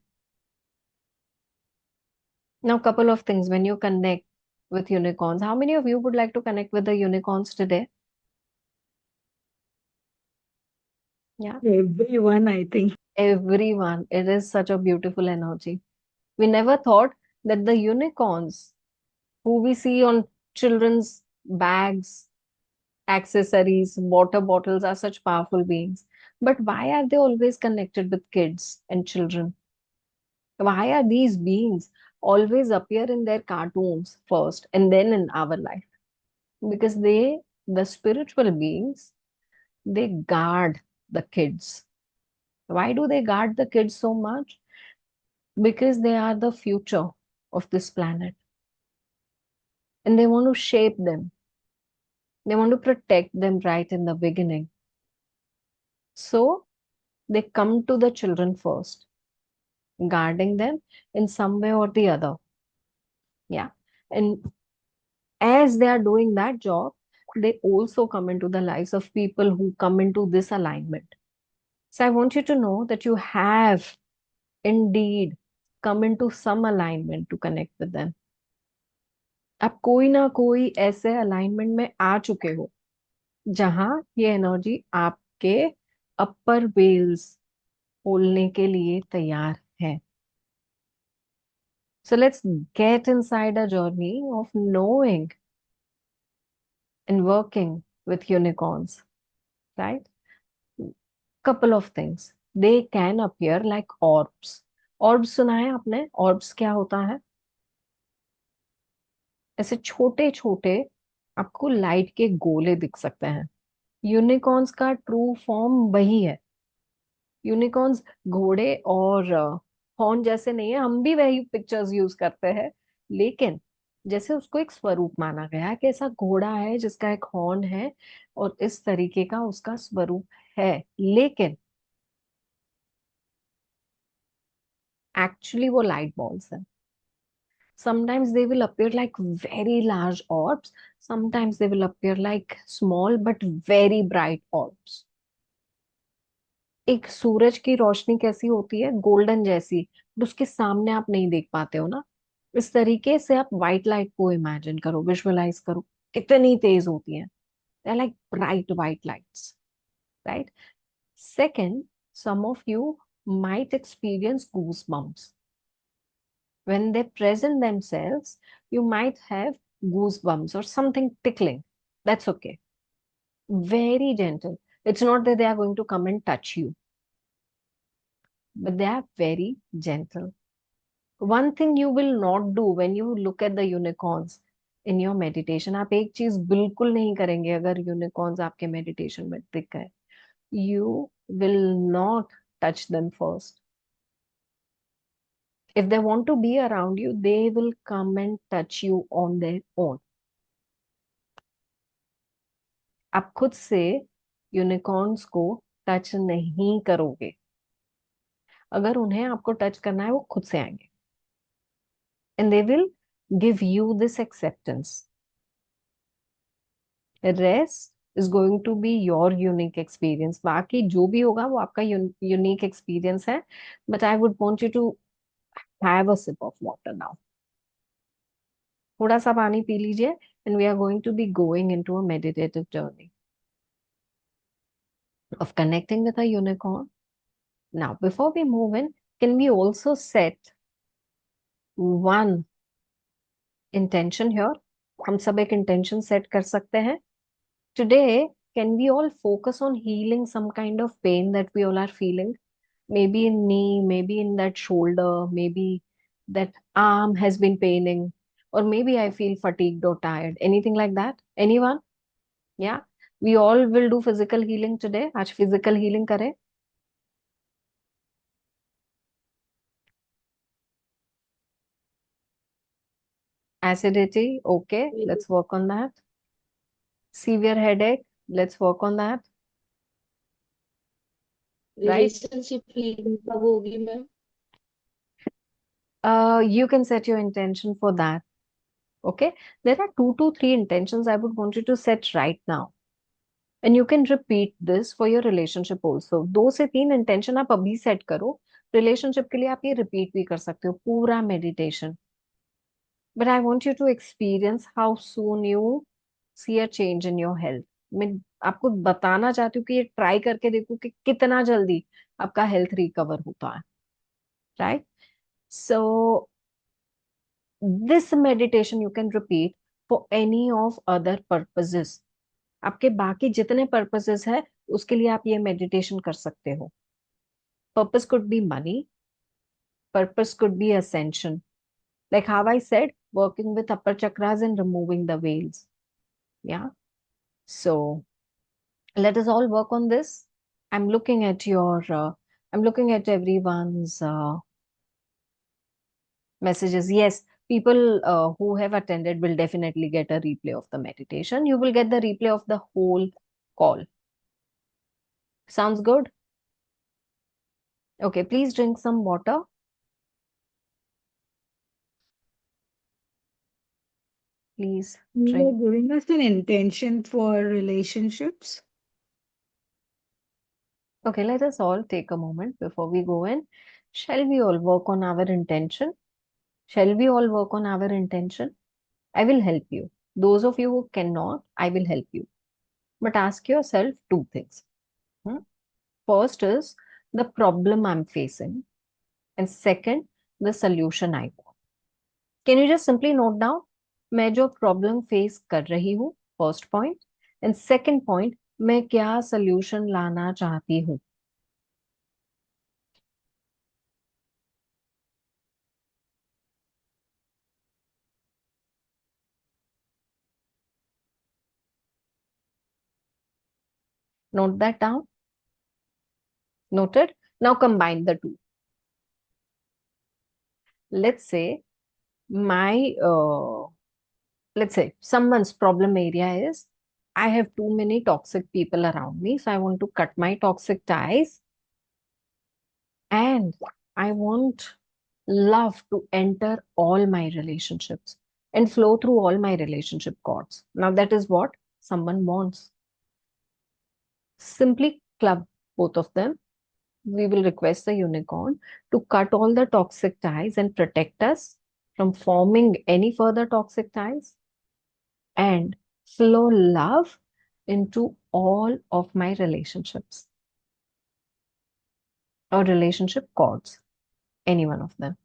Now, couple of things when you connect with unicorns. How many of you would like to connect with the unicorns today? Yeah, Everyone, I think. everyone. It is such a beautiful energy. We never thought that the unicorns who we see on children's bags, accessories, water bottles are such powerful beings. But why are they always connected with kids and children? Why are these beings always appear in their cartoons first and then in our life? Because the spiritual beings, they guard the kids. Why do they guard the kids so much? Because they are the future of this planet and they want to shape them. They want to protect them right in the beginning. So they come to the children first, guarding them in some way or the other. Yeah. And as they are doing that job, they also come into the lives of people who come into this alignment. So I want you to know that you have indeed come into some alignment to connect with them. आप कोई ना कोई ऐसे alignment में आ चुके हो जहां ये एनर्जी आपके अपर वेल्स खोलने के लिए तैयार है. So let's get inside a journey of knowing and working with unicorns, right? Couple of things. They can appear like orbs. Orbs सुना है आपने? Orbs क्या होता है? ऐसे छोटे छोटे आपको लाइट के गोले दिख सकते हैं. यूनिकॉर्न्स का ट्रू फॉर्म वही है. यूनिकॉर्न्स घोड़े और हॉर्न जैसे नहीं है. हम भी वही पिक्चर्स यूज करते हैं, लेकिन जैसे उसको एक स्वरूप माना गया है कि ऐसा घोड़ा है जिसका एक हॉर्न है और इस तरीके का उसका स्वरूप है, लेकिन एक्चुअली वो लाइट बॉल्स है. Sometimes they will appear like very large orbs, sometimes they will appear like small but very bright orbs. एक सूरज की रोशनी कैसी होती है? गोल्डन जैसी, but उसके सामने आप नहीं देख पाते हो ना. इस तरीके से आप व्हाइट लाइट को इमेजिन करो, विजुअलाइज करो, कितनी तेज होती है. They are like bright white lights, right? Second, some of you might experience goosebumps. When they present themselves, you might have goosebumps or something tickling. That's okay. Very gentle. It's not that they are going to come and touch you, but they are very gentle. One thing you will not do when you look at the unicorns in your meditation, आप एक चीज बिल्कुल नहीं करेंगे अगर unicorns आपके meditation में दिख गए. You will not touch them first. If they want to be around you, they will come and touch you on their own. आप खुद से यूनिकॉर्न्स को टच नहीं करोगे. अगर उन्हें आपको टच करना है, वो खुद से आएंगे and they will give you this acceptance. Rest is going to be your unique experience. बाकी जो भी होगा वो आपका यूनिक एक्सपीरियंस है. But I would want you to have a sip of water now. थोड़ा सा पानी पी लीजिए and we are going to be going into a meditative journey of connecting with a unicorn. Now, before we move in, can we also set one intention here? हम सब एक intention set कर सकते हैं. Today, can we all focus on healing some kind of pain that we all are feeling? Maybe in knee, maybe in that shoulder, maybe that arm has been paining, or maybe I feel fatigued or tired. Anything like that? Anyone? Yeah. We all will do physical healing today. आज physical healing करें. Acidity, okay, let's work on that. Severe headache, let's work on that. Right? Relationship healing कब होगी ma'am? You can set your intention for that. Okay, there are 2 to 3 intentions I would want you to set right now. And you can repeat this for your relationship also. 2 से 3 intention आप अभी set करो. Relationship के लिए आप ये repeat भी कर सकते हो पूरा meditation. But I want you to experience how soon you see a change in your health. मैं आपको बताना चाहती हूँ कि ये ट्राई करके देखो कि कितना जल्दी आपका हेल्थ रिकवर होता है. Right. So this meditation you can repeat for any of other purposes. आपके बाकी जितने पर्पसेस है उसके लिए आप ये मेडिटेशन कर सकते हो. Purpose could be money, purpose could be ascension, like how I said, working with upper chakras and removing the veils. Yeah. So let us all work on this. I'm looking at I'm looking at everyone's messages. Yes, people who have attended will definitely get a replay of the meditation. You will get the replay of the whole call. Sounds good? Okay, please drink some water. Please You are drink. giving us an intention for relationships. Okay, let us all take a moment before we go in. Shall we all work on our intention? Shall we all work on our intention? I will help you. Those of you who cannot, I will help you. But ask yourself 2 things. Hmm? First is the problem I'm facing, and second, the solution I want. Can you just simply note down? मैं जो problem face कर रही हूँ, first point, and second point, मैं क्या solution लाना चाहती हूँ. Note that down. Noted. Now combine the two. Let's say my let's say someone's problem area is I have too many toxic people around me, so I want to cut my toxic ties, and I want love to enter all my relationships and flow through all my relationship cords. Now that is what someone wants. Simply club both of them. We will request the unicorn to cut all the toxic ties and protect us from forming any further toxic ties, and flow love into all of my relationships or relationship cords, any one of them.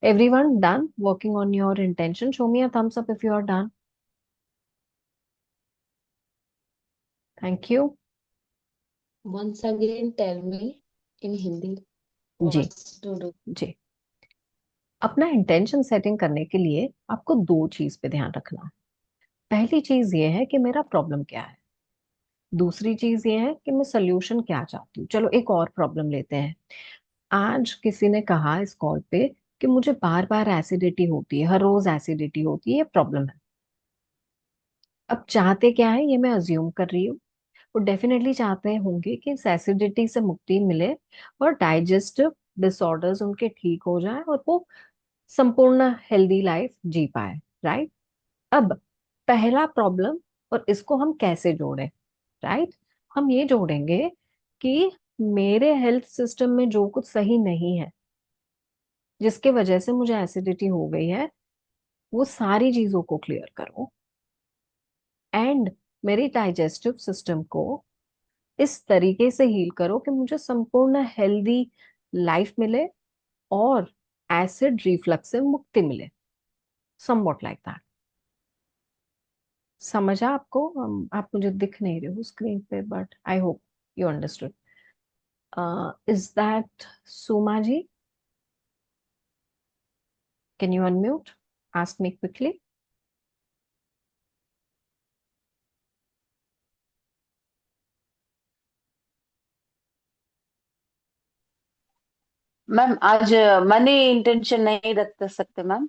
Everyone done working on your intention? Show me a thumbs up if you are done. Thank you. Once again, tell me in Hindi ji what to do. जी. अपना intention setting करने के लिए आपको 2 चीज पे ध्यान रखना है. पहली चीज ये है कि मेरा प्रॉब्लम क्या है. दूसरी चीज ये है कि मैं सोल्यूशन क्या चाहती हूँ. चलो एक और प्रॉब्लम लेते हैं. आज किसी ने कहा इस कॉल पे कि मुझे बार बार एसिडिटी होती है, हर रोज एसिडिटी होती है, ये प्रॉब्लम है. अब चाहते क्या है ये मैं अज्यूम कर रही हूँ. वो डेफिनेटली चाहते होंगे कि इस एसिडिटी से मुक्ति मिले और डाइजेस्टिव डिसऑर्डर्स उनके ठीक हो जाए और वो संपूर्ण हेल्दी लाइफ जी पाए. राइट. अब पहला प्रॉब्लम और इसको हम कैसे जोड़ें. राइट. हम ये जोड़ेंगे कि मेरे हेल्थ सिस्टम में जो कुछ सही नहीं है जिसके वजह से मुझे एसिडिटी हो गई है, वो सारी चीजों को क्लियर करो एंड मेरी डाइजेस्टिव सिस्टम को इस तरीके से हील करो कि मुझे संपूर्ण हेल्दी लाइफ मिले और एसिड रिफ्लक्स से मुक्ति मिले. Somewhat like that. समझा आपको? आप मुझे दिख नहीं रहे हो स्क्रीन पे, but I hope you understood. Is that Suma ji? Can you unmute? Ask me quickly. Ma'am आज मनी इंटेंशन नहीं रख सकते मैम?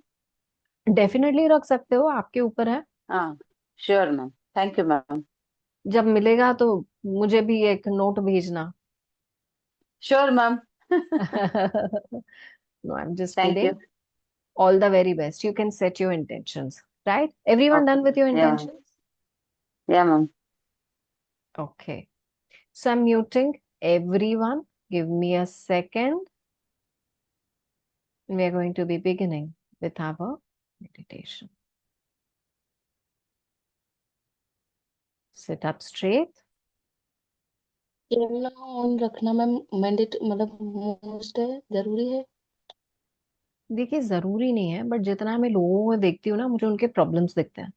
डेफिनेटली रख सकते हो, आपके ऊपर है. हाँ, sure ma'am. Thank you ma'am. जब मिलेगा तो मुझे भी एक नोट भेजना. Sure ma'am. No, I'm just thank you. kidding. All the very best. You can set your intentions. right? Everyone done Okay. with your Yeah, ma'am. intentions? Yeah, ma'am. Okay. So I'm muting everyone. Give me a second. We are going to be beginning with our meditation. Sit up straight. Camera on रखना ma'am mandate मतलब most है जरूरी है। देखिए जरूरी नहीं है, but जितना मैं लोगों को देखती हूँ ना, मुझे उनके प्रॉब्लम्स दिखते हैं,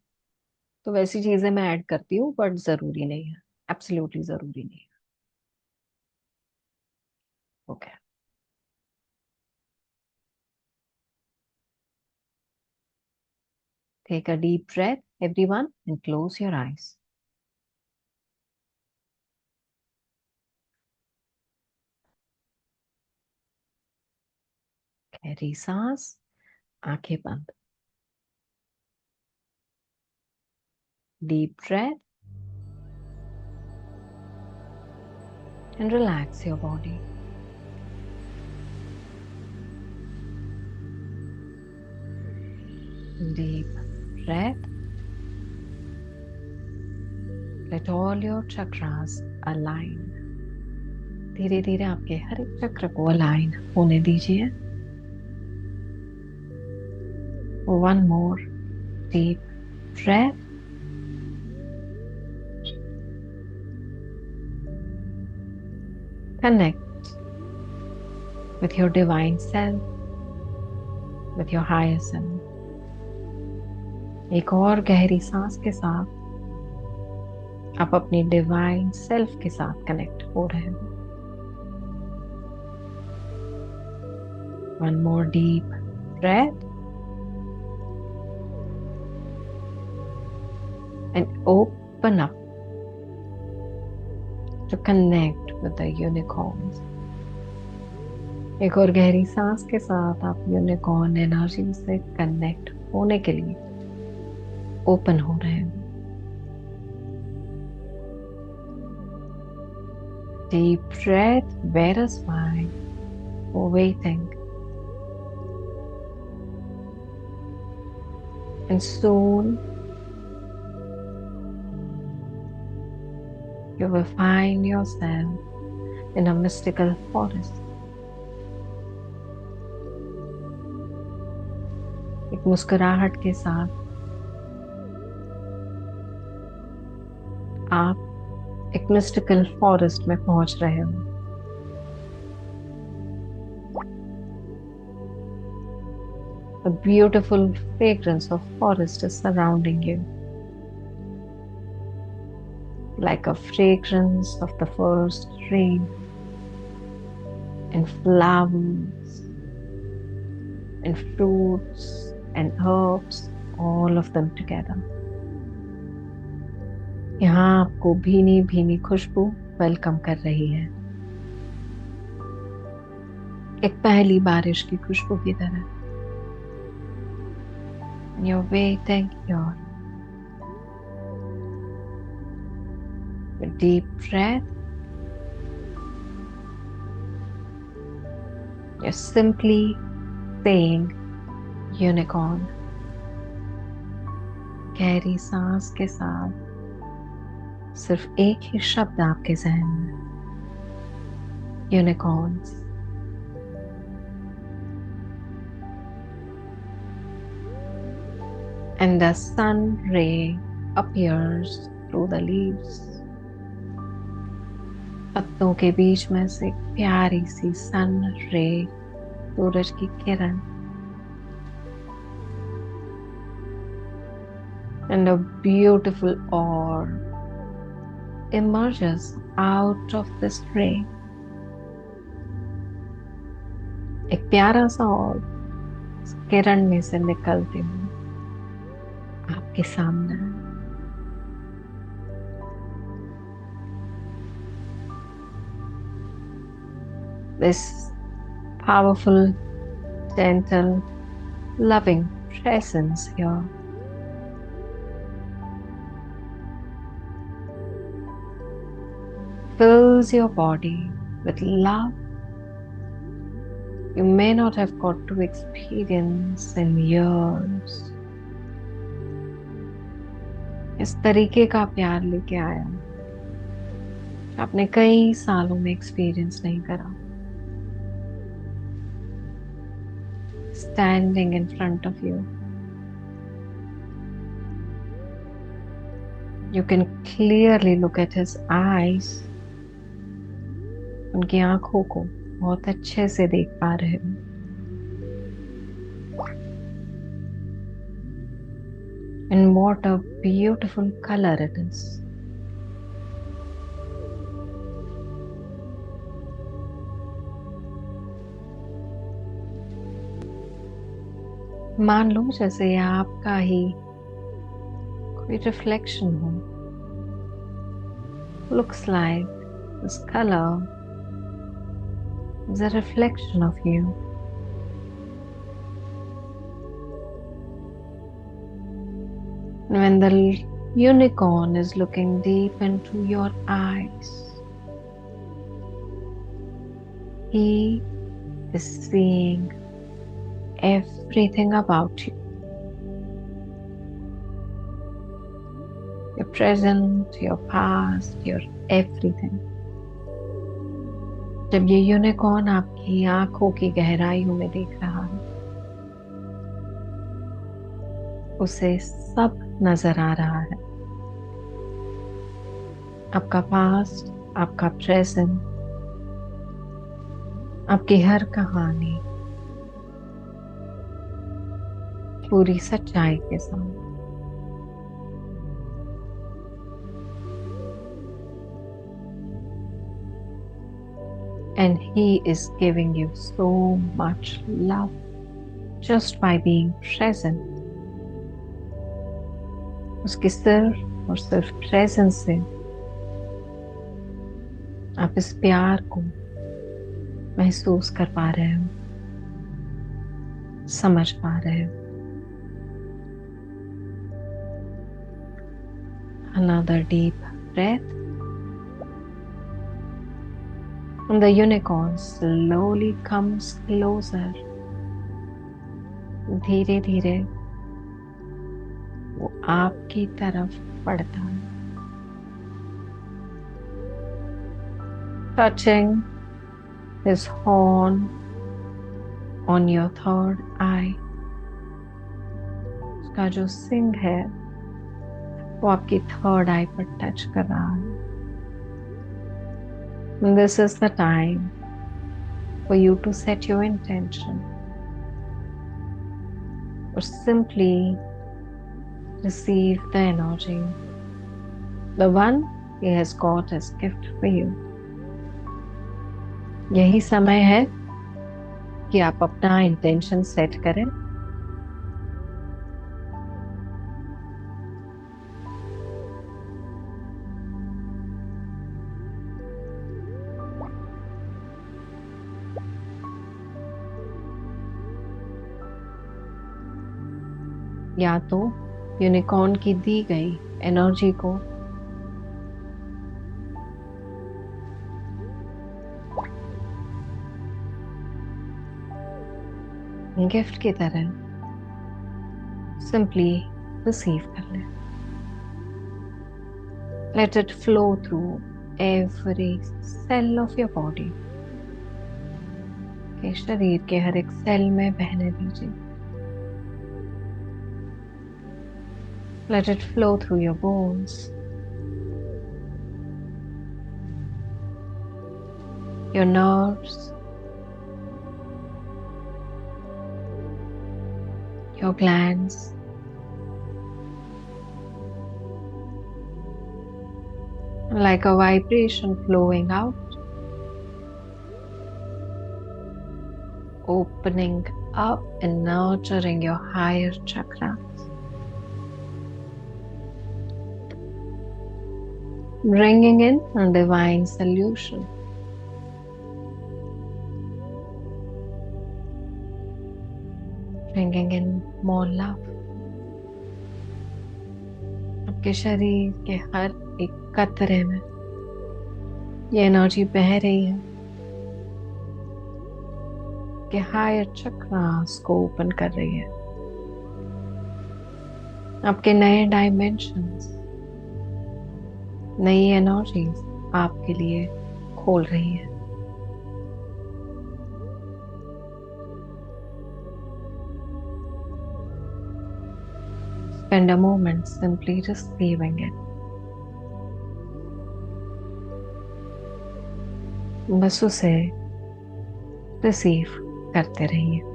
तो वैसी चीजें मैं ऐड करती हूँ, बट जरूरी नहीं है, एब्सोल्युटली जरूरी नहीं है। Okay. Take a deep breath, everyone, and close your eyes. गहरी सांस, आंखें बंद. Deep breath and relax your body. Deep breath. Let all your chakras align. धीरे धीरे आपके हर एक चक्र को अलाइन होने दीजिए. One more deep breath. Connect with your divine self, with your higher self. एक और गहरी सांस के साथ आप अपनी डिवाइन सेल्फ के साथ कनेक्ट हो रहे हो. One more deep breath and open up to connect with the unicorns. एक और गहरी सांस के साथ आप यूनिकॉर्न एनर्जी से कनेक्ट होने के लिए ओपन हो रहे हो. Deep breath, bear a smile, waiting. And soon you will find yourself in a mystical forest. एक मुस्कुराहट के साथ आप एक मिस्टिकल फॉरेस्ट में पहुंच रहे हो. A beautiful fragrance of forest is surrounding you, like a fragrance of the first rain and flowers and fruits and herbs, all of them together. यहाँ आपको भीनी भीनी खुशबू वेलकम कर रही है, एक पहली बारिश की खुशबू की तरह. You're waiting here. With deep breath, you're simply saying unicorn. गहरी सांस के साथ सिर्फ एक ही शब्द आपके जहन में, unicorns. And the sun ray appears through the leaves. पत्तों के बीच में से एक प्यारी सी सन रे, सूरज की किरण. And a beautiful orb emerges out of this ray. एक प्यारा सा orb इस किरण में से निकलते हुए आपके सामने. This powerful, gentle, loving presence here fills your body with love you may not have got to experience in years. इस तरीके का प्यार लेके आया आपने कई सालों में एक्सपीरियंस नहीं करा. Standing in front of you, you can clearly look at his eyes. उनकी आंखों को बहुत अच्छे से देख पा रहे हो. And what a beautiful color it is. मान लो जैसे ये आपका ही कोई रिफ्लेक्शन हो. Looks like this color is a reflection of you. And when the unicorn is looking deep into your eyes, he is seeing everything about you. Your present, your past, your everything. जब ये unicorn आपकी आंखों की गहराइयों में देख रहा है, उसे सब नजर आ रहा है. आपका पास्ट, आपका प्रेजेंट, आपकी हर कहानी पूरी सच्चाई के साथ. And he is giving you so much love just by being present. उसकी सिर्फ और सिर्फ प्रेजेंस से आप इस प्यार को महसूस कर पा रहे हो, समझ पा रहे हो. Another deep breath. And the unicorn slowly comes closer. धीरे धीरे वो आपकी तरफ बढ़ता है. Touching his horn on your third eye. उसका जो सिंग है वो आपकी थर्ड आई पर टच कर रहा है. This is the time for you to set your intention or simply receive the energy, the one he has got as gift for you. यही समय है कि आप अपना इंटेंशन सेट करें. या तो यूनिकॉर्न की दी गई एनर्जी को गिफ्ट की तरह सिंपली रिसीव कर ले. Let it flow through every cell of your body. के शरीर के हर एक सेल में बहने दीजिए. Let it flow through your bones, your nerves, your glands, like a vibration flowing out, opening up and nurturing your higher chakras. Bringing in a divine solution. Bringing in more love. आपके शरीर के हर एक कतरे में ये energy बह रही है कि हायर चक्रास को ओपन कर रही है. आपके नए डायमेंशंस नई एनर्जीज आपके लिए खोल रही है। Spend a moment simply receiving it. बस उसे रिसीव करते रहिए।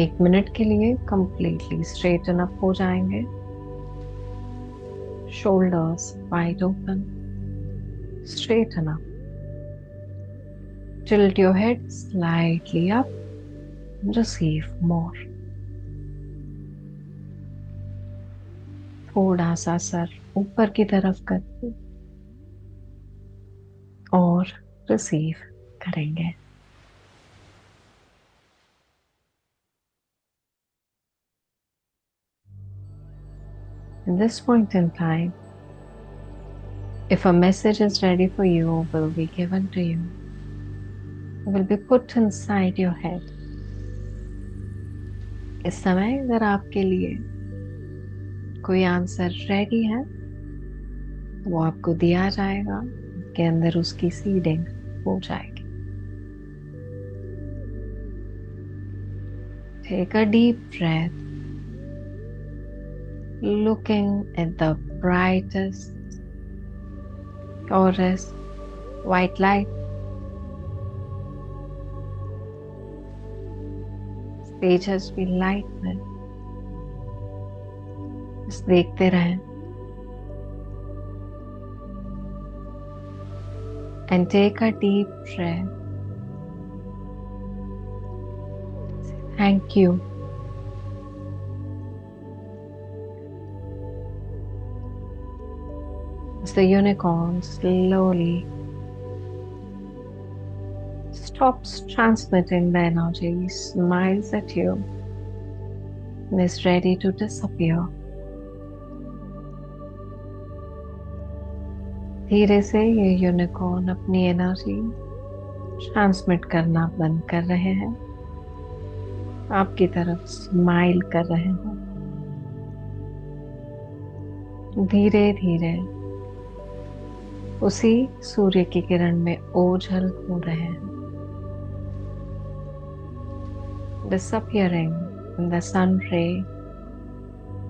एक मिनट के लिए कंप्लीटली स्ट्रेटन अप हो जाएंगे। Shoulders wide open, straighten up, tilt your head slightly up, receive more. थोड़ा सा सर ऊपर की तरफ करके और रिसीव करेंगे। At this point in time, if a message is ready for you, will be given to you, will be put inside your head. इस समय अगर आपके लिए कोई आंसर रेडी है, वो आपको दिया जाएगा, आपके अंदर उसकी सीडिंग हो जाएगी। Take a deep breath, looking at the brightest, purest white light. Stage has been lightened. बस देखते रहें। And take a deep breath. Thank you. As the unicorn slowly stops transmitting the energy, smiles at you, and is ready to disappear. धीरे से ये unicorn अपनी energy transmit करना बंद कर रहे हैं, आपकी तरफ स्माइल कर रहे हैं। धीरे धीरे उसी सूर्य की किरण में ओझल हो रहे हैं, disappearing in the sun ray,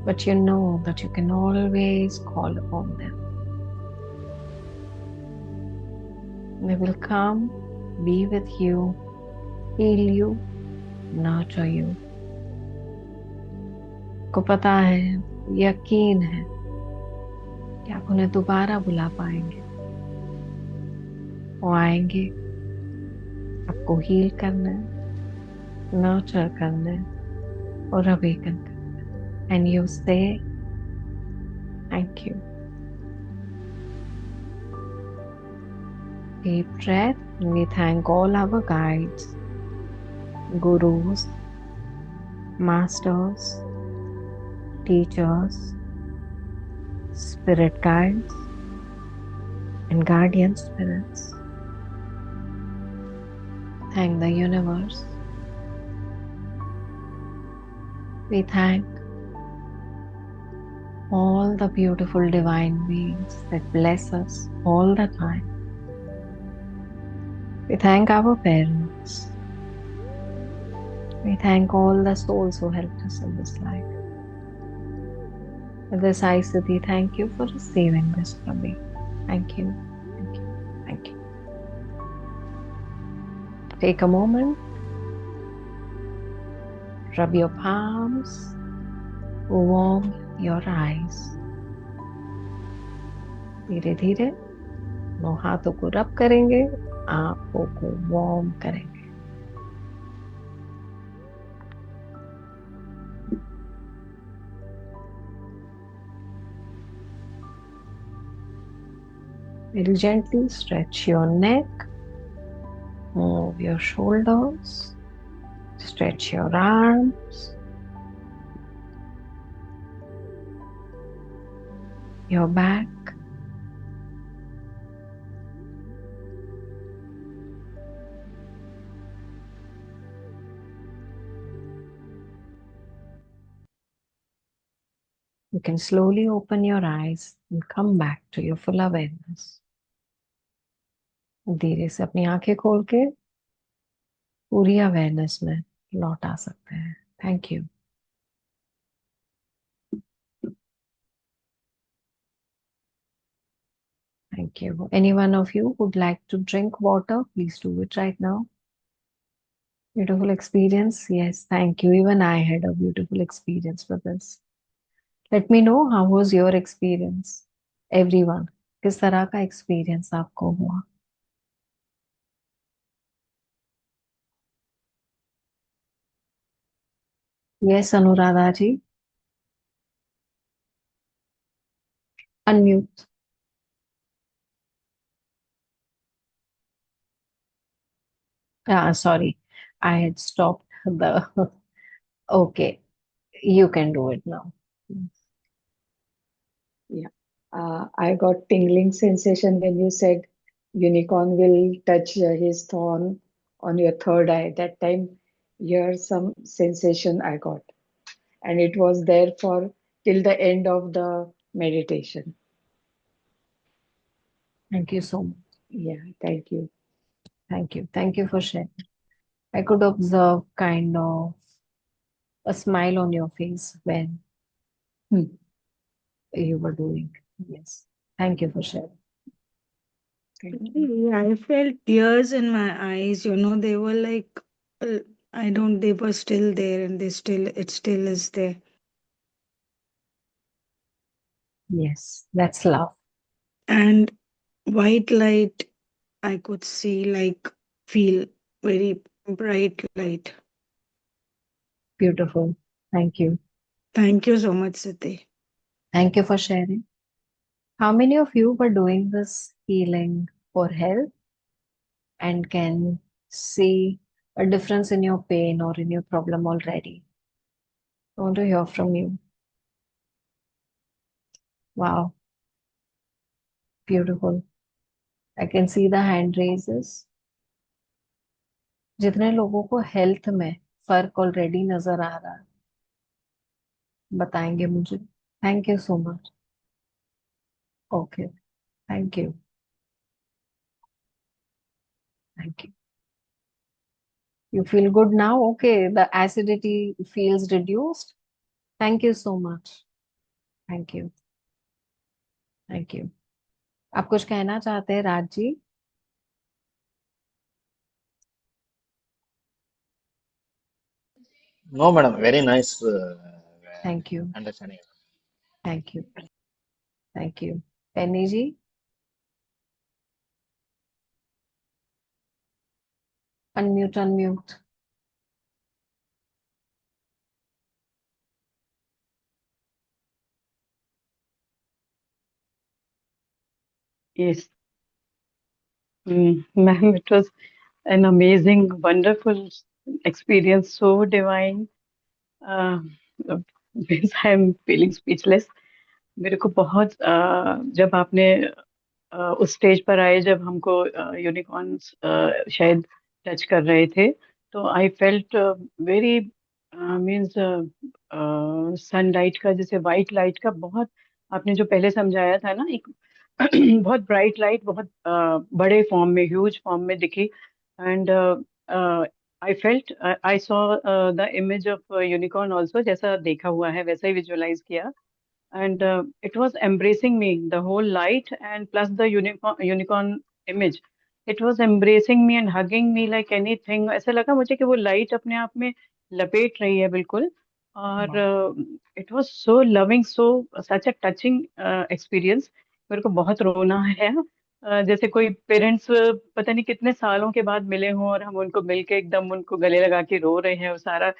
but you know that you can always call upon them. They will come, be with you, heal you, nurture you. को पता है, यकीन है कि आप उन्हें दोबारा बुला पाएंगे। वो आएंगे, आपको हील करना है, नर्चर करना है और अवेकन करना है। And you say thank you. Deep breath. We thank all our guides, gurus, masters, teachers, spirit guides, and guardian spirits. Thank the universe. We thank all the beautiful divine beings that bless us all the time. We thank our parents. We thank all the souls who helped us in this life. With this, I, Siddhi, thank you for receiving this from me. Thank you, thank you, thank you. Take a moment, rub your palms, warm your eyes. धीरे धीरे दो हाथों को रब करेंगे, आंखों को warm करेंगे। We'll gently stretch your neck, move your shoulders, stretch your arms, your back. can slowly open your eyes and come back to your full awareness. धीरे से अपनी आंखें खोल के पूरी अवेयरनेस में लौट आ सकते हैं. Thank you. Thank you. Any one of you would like to drink water? Please do it right now. Beautiful experience. Yes, thank you. Even I had a beautiful experience with this. Let me know how was your experience. Everyone, किस तरह का experience आपको हुआ? Yes, Anuradha ji. Unmute. Sorry, I had stopped the. Okay, you can do it now. Yeah. I got tingling sensation when you said unicorn will touch his thorn on your third eye. That time, here's some sensation I got. And it was there for till the end of the meditation. Thank you so much. Yeah, thank you. Thank you. Thank you for sharing. I could observe kind of a smile on your face when you were doing. Yes. Thank you for sharing. Thank you. Yeah, I felt tears in my eyes, they were like, they were still there and it still is there. Yes, that's love. And white light, I could see, feel very bright light. Beautiful. Thank you. Thank you so much, Siddhi. Thank you for sharing. How many of you were doing this healing for health and can see a difference in your pain or in your problem already? I want to hear from you. Wow. Beautiful. I can see the hand raises. जितने लोगों को health में फर्क already नजर आ रहा है बताएंगे मुझे. Thank you so much. Okay, thank you. Thank you. You feel good now? Okay, the acidity feels reduced. Thank you so much. Thank you. Thank you. आप कुछ कहना चाहते हैं Raj ji? No, madam. Very nice Thank you. understanding. Thank you. Thank you. Penny ji? Unmute, unmute. Yes, ma'am, it was an amazing, wonderful experience, so divine. Uh, means I'm feeling speechless. मेरे को बहुत जब आपने उस स्टेज पर आए जब हमको यूनिकॉर्न्स शायद टच कर रहे थे तो I felt very means sunlight का जैसे वाइट लाइट का बहुत आपने जो पहले समझाया था ना एक बहुत ब्राइट लाइट बहुत बड़े फॉर्म में ह्यूज फॉर्म में दिखी and I felt I saw the image of unicorn also जैसा देखा हुआ है वैसा ही विजुअलाइज किया and it was embracing me the whole light and plus the unicorn image it was embracing me and hugging me like anything ऐसा लगा मुझे कि वो लाइट अपने आप में लपेट रही है बिल्कुल और it was so loving so such a touching experience मेरे को बहुत रोना है जैसे कोई पेरेंट्स पता नहीं कितने सालों के बाद मिले हों और हम उनको मिलके एकदम उनको गले लगा के रो रहे हैं और सारा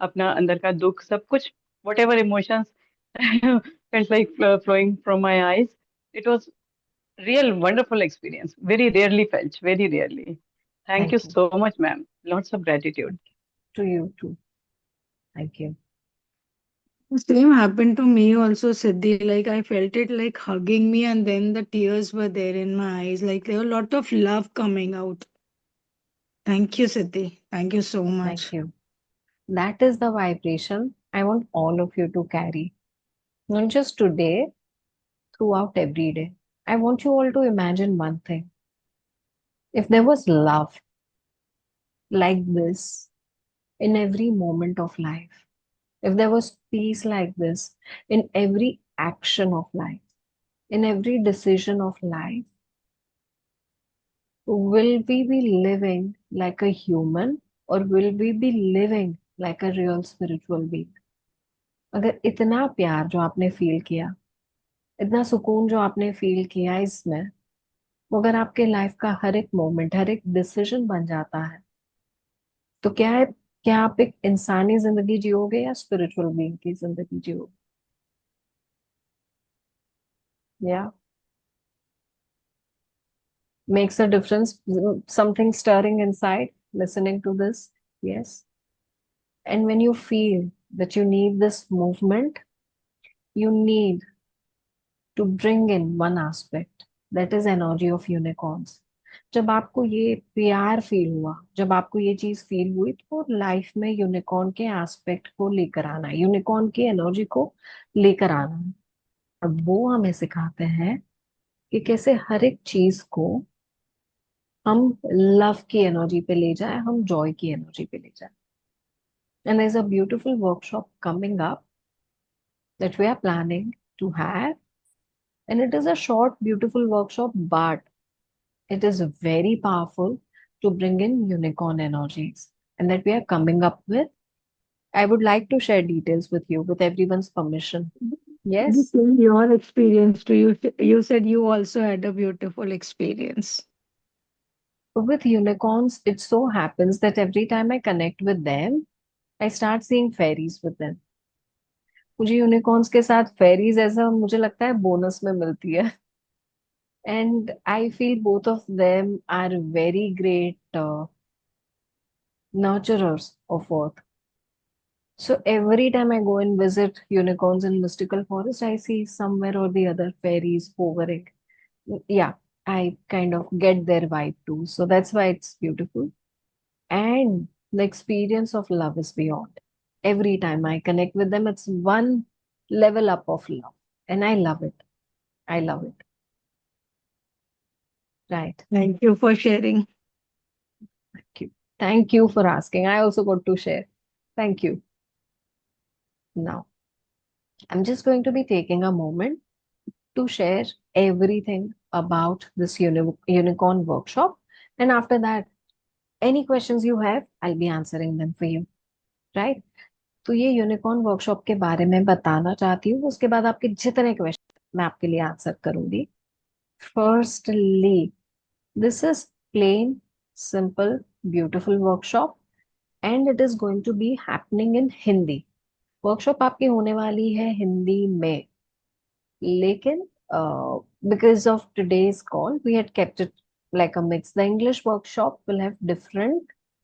अपना अंदर का दुख सब कुछ whatever emotions felt like flowing from my eyes. It was real wonderful experience. Very rarely felt, very rarely. Thank you you. so much, ma'am. Lots of gratitude. To you too. Thank you. The same happened to me also, Siddhi. Like I felt it like hugging me, and then the tears were there in my eyes. Like there were a lot of love coming out. Thank you, Siddhi. Thank you so much. Thank you. That is the vibration I want all of you to carry. not just today, throughout every day. I want you all to imagine one thing. If there was love like this in every moment of life, if there was peace like this in every action of life, in every decision of life, will we be living like a human or will we be living like a real spiritual being? अगर इतना प्यार जो आपने feel किया, इतना सुकून जो आपने फील किया इसमें, वो अगर आपके लाइफ का हर एक मोमेंट, हर एक डिसीजन बन जाता है, तो क्या है, क्या आप एक इंसानी जिंदगी जियोगे या स्पिरिचुअल बीइंग की जिंदगी जियोगे? या makes a difference, something stirring inside listening to this? Yes. And when you feel that you need this movement, you need to bring in one aspect, that is energy of unicorns. जब आपको ये प्यार feel हुआ, जब आपको ये चीज feel हुई, तो लाइफ में यूनिकॉर्न के एस्पेक्ट को लेकर आना है, यूनिकॉर्न की एनर्जी को लेकर आना है। अब वो हमें सिखाते हैं कि कैसे हर एक चीज को हम लव की एनर्जी पे ले जाए, हम जॉय की एनर्जी पे ले जाए। And there is a beautiful workshop coming up that we are planning to have, and it is a short beautiful workshop, but it is very powerful to bring in unicorn energies, and that we are coming up with. I would like to share details with you with everyone's permission. You Yes. say your experience to you. You said you also had a beautiful experience. With unicorns, it so happens that every time I connect with them, I start seeing fairies with them. मुझे unicorns के साथ fairies ऐसा मुझे लगता है bonus में मिलती है. And I feel both of them are very great nurturers of earth. So every time I go and visit unicorns in mystical forest, I see somewhere or the other fairies hovering. Yeah, I kind of get their vibe too. So that's why it's beautiful. And the experience of love is beyond. Every time I connect with them, it's one level up of love. And I love it. I love it. Right. Thank you for sharing. Thank you. Thank you for asking. I also got to share. Thank you. Now, I'm just going to be taking a moment to share everything about this unicorn workshop. And after that, any questions you have, I'll be answering them for you. Right? तो ये unicorn workshop के बारे में बताना चाहती हूँ, उसके बाद आपके जितने क्वेश्चन मैं आपके लिए आंसर करूंगी. Firstly, this is plain simple beautiful workshop and it is going to be happening in Hindi. Workshop आपकी होने वाली है हिंदी में, लेकिन because of today's call we had kept it like a mix. The English workshop will have different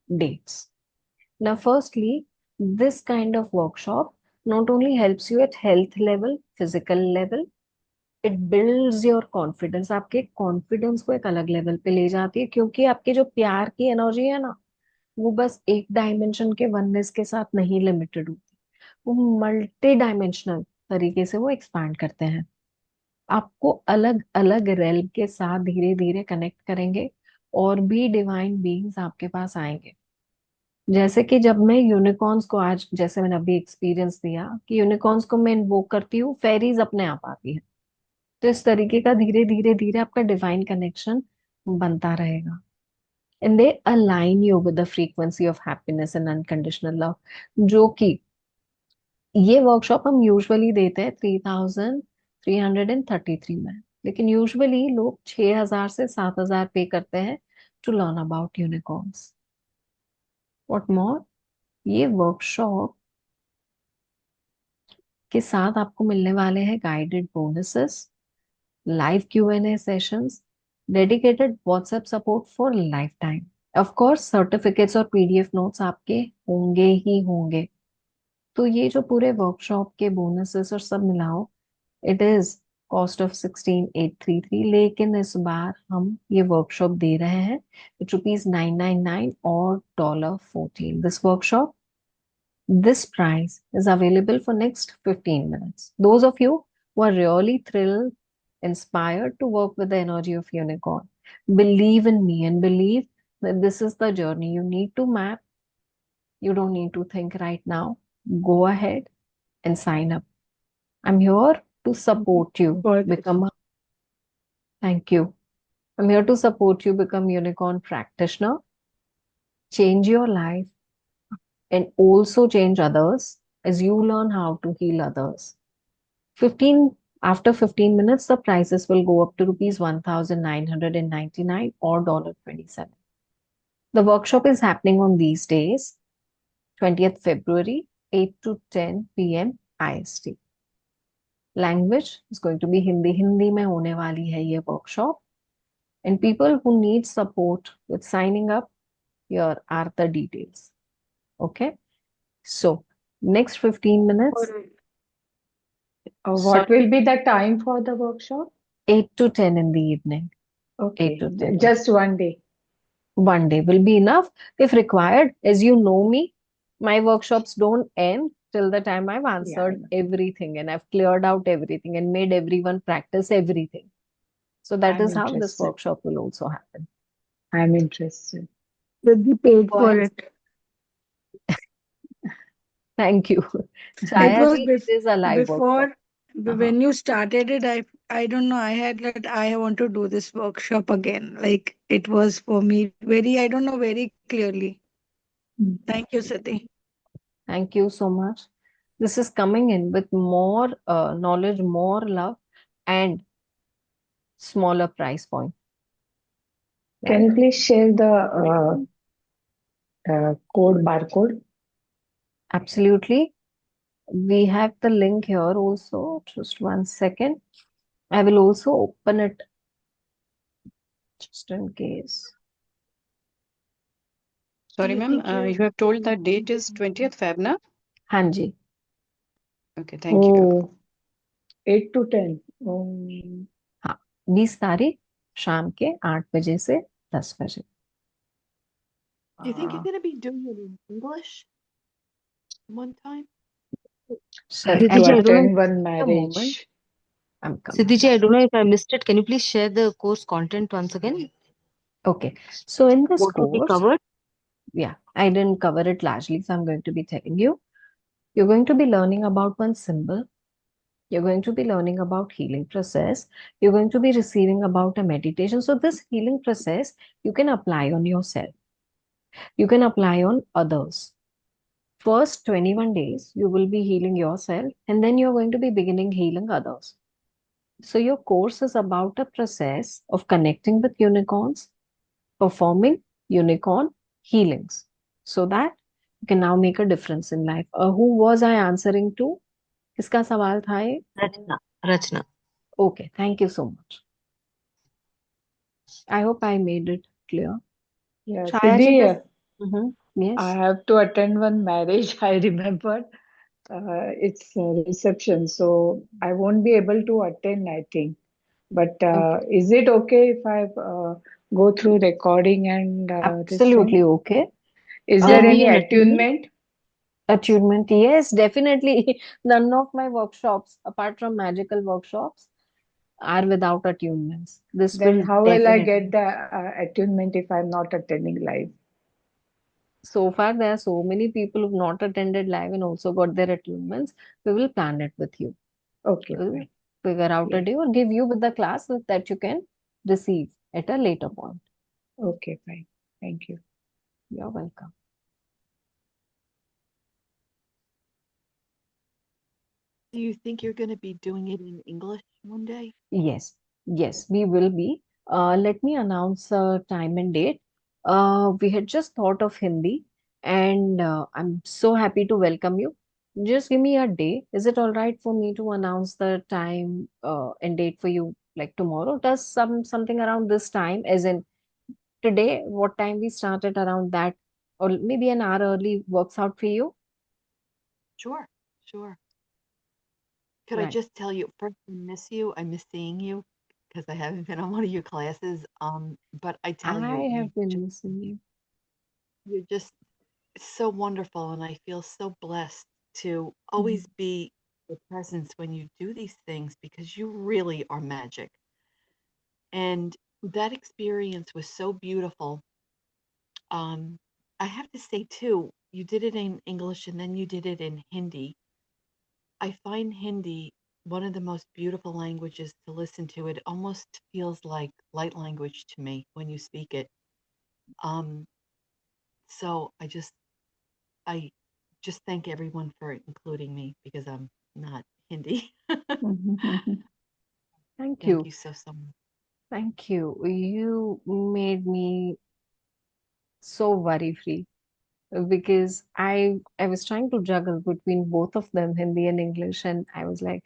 dates. Now firstly, this kind of workshop not only helps you at health level, physical level, it builds your confidence. आपके confidence को एक अलग level पे ले जाती है, क्योंकि आपके जो प्यार की एनर्जी है ना, वो बस एक डायमेंशन के वननेस के साथ नहीं लिमिटेड होती, वो मल्टी डायमेंशनल तरीके से वो एक्सपैंड करते हैं, आपको अलग अलग रेल्म के साथ धीरे धीरे कनेक्ट करेंगे और भी डिवाइन बीइंग्स आपके पास आएंगे. जैसे कि जब मैं यूनिकॉर्न्स को, आज जैसे मैंने अभी एक्सपीरियंस दिया कि यूनिकॉर्न्स को मैं इन्वोक करती हूँ, फेरीज अपने आप आती है. तो इस तरीके का धीरे धीरे धीरे आपका डिवाइन कनेक्शन बनता रहेगा. And they align you with the frequency of happiness and unconditional love, जो कि ये वर्कशॉप हम यूजुअली देते हैं 3333 में, लेकिन यूजुअली लोग 6000 से 7000 पे करते हैं to learn about unicorns. What more, ये वर्कशॉप के साथ आपको मिलने वाले हैं guided bonuses, live Q&A sessions, dedicated WhatsApp support for life time. Of course certificates और PDF नोट्स आपके होंगे ही होंगे. तो ये जो पूरे वर्कशॉप के बोनसेस और सब मिलाओ, इट इज कॉस्ट ऑफ 16833, लेकिन इस बार हम ये वर्कशॉप दे रहे हैं ₹999 और $14. This workshop This prize is available for next 15 minutes. Those of you who are really thrilled, inspired to work with the energy of unicorn, believe in me and believe that this is the journey you need to map. You don't need to think right now. Go ahead and sign up. I'm here to support you God. become a, thank you. I'm here to support you become unicorn practitioner, change your life and also change others as you learn how to heal others. 15 After 15 minutes the prices will go up to rupees 1999 or $27. The workshop is happening on these days, 20th February, 8 to 10 p.m. IST. Language is going to be Hindi. Hindi में होने वाली है ये workshop. And people who need support with signing up, here are the details. Okay. So, next 15 minutes, What will be the time for the workshop? 8 to 10 in the evening. 8 Okay, to 10. just one day. One day will be enough if required. As you know me, my workshops don't end till the time I've answered know. everything and I've cleared out everything and made everyone practice everything. So that I'm is how this interested. workshop will also happen. I'm interested. Siddhi paid Go for ahead. it. Thank you. It Chaya was ji, it is a live workshop. before when you started it. I don't know. I had that I want to do this workshop again. Like it was for me very. I don't know very clearly. Mm. Thank you, Siddhi. Thank you so much. This is coming in with more knowledge, more love, and smaller price point. Can you please share the barcode? Absolutely. We have the link here also. Just one second. I will also open it just in case. Sorry, ma'am. You have told that date is 20th Feb, na? हाँ जी. Okay, thank you. Oh, 8 to 10. Oh. हाँ, 20 तारीख शाम के 8 बजे से 10 बजे. Do you think you're going to be doing it in English one time? Sir, To I just attend one a moment. marriage. I'm coming. Siddhiji, I don't know if I missed it. Can you please share the course content once again? Okay. So in this What will be course, covered? yeah, I didn't cover it largely, so I'm going to be telling you. You're going to be learning about one symbol. You're going to be learning about healing process. You're going to be receiving about a meditation. So this healing process, you can apply on yourself. You can apply on others. First 21 days, you will be healing yourself, and then you're going to be beginning healing others. So your course is about a process of connecting with unicorns, performing unicorn healings, so that you can now make a difference in life. Who was I answering to? किसका सवाल था ये? Rachna. Okay, thank you so much. I hope I made it clear. Yeah, Chaya ji, Siddhi, yes. I have to attend one marriage. I remember it's a reception, so I won't be able to attend, I think. But is it okay if I go through recording and this Absolutely thing? okay. Is Will there you any be an attunement? attunement? Attunement, yes, definitely. None of my workshops, apart from magical workshops, are without attunements. This Then will how will I get definitely. the attunement if I'm not attending live? So far, there are so many people who've not attended live and also got their attunements. We will plan it with you. Okay, We'll fine. figure out a Yeah. day or give you with the class so that you can receive at a later point. Okay, fine. Thank you. You're welcome. Do you think you're going to be doing it in English one day? Yes, yes, we will be. Let me announce a time and date. We had just thought of Hindi, and I'm so happy to welcome you. Just give me a day. Is it all right for me to announce the time and date for you, like tomorrow? Does something around this time, as in today, what time we started around that, or maybe an hour early works out for you? Sure, sure. Could I Right. just tell you, first, I miss you. I miss seeing you because I haven't been on one of your classes. But I tell I you, have been missing you. you're just so wonderful, and I feel so blessed to always be the presence when you do these things because you really are magic. And that experience was so beautiful. Um, I have to say too, you did it in English and then you did it in Hindi. I find Hindi one of the most beautiful languages to listen to. It almost feels like light language to me when you speak it. Um, so I just thank everyone for including me because I'm not Hindi. Thank Thank you. you so much. Thank you. You made me so worry free because I was trying to juggle between both of them, Hindi and English, and I was like,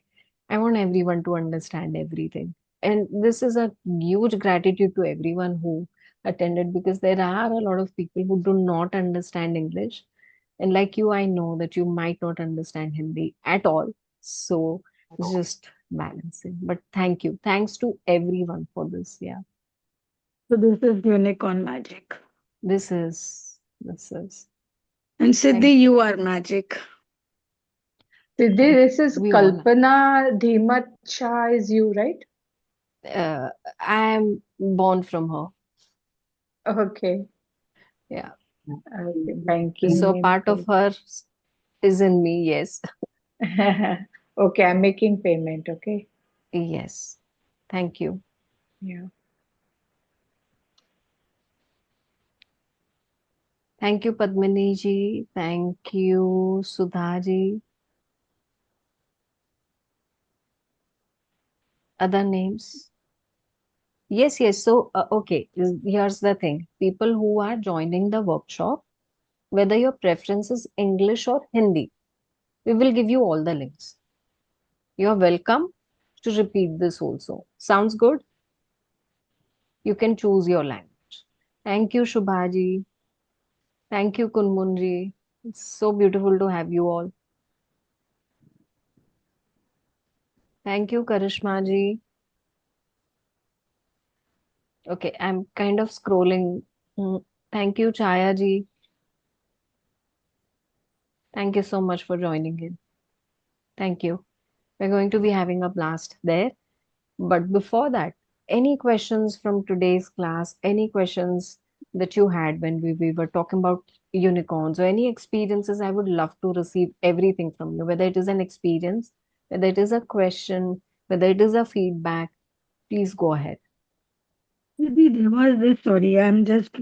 I want everyone to understand everything. And this is a huge gratitude to everyone who attended because there are a lot of people who do not understand English. And like you, I know that you might not understand Hindi at all. So it's just balancing. But thank you. Thanks to everyone for this. Yeah. So this is unicorn magic. This is And thank Siddhi, you are magic. Siddhi, you. this is We all are. Kalpana Dhimat Shah is you, right? uh, I am born from her. Okay. Yeah. Okay. Banking So name. part of her is in me. Yes. Okay, I'm making payment. Okay. Yes. Thank you. Yeah. Thank you, Padmini ji. Thank you, Sudha ji. Other names? Yes, yes. So, okay, here's the thing. People who are joining the workshop, whether your preference is English or Hindi, we will give you all the links. You're welcome to repeat this also. Sounds good? You can choose your language. Thank you, Shubhaji. Thank you, Kunmunji. It's so beautiful to have you all. Thank you, Karishma ji. Okay, I'm kind of scrolling. Thank you, Chaya ji. Thank you so much for joining in. Thank you. We're going to be having a blast there. But before that, any questions from today's class? Any questions that you had when we were talking about unicorns or any experiences? I would love to receive everything from you, whether it is an experience, whether it is a question, whether it is a feedback. Please go ahead. Siddhi, there was this, sorry, I'm just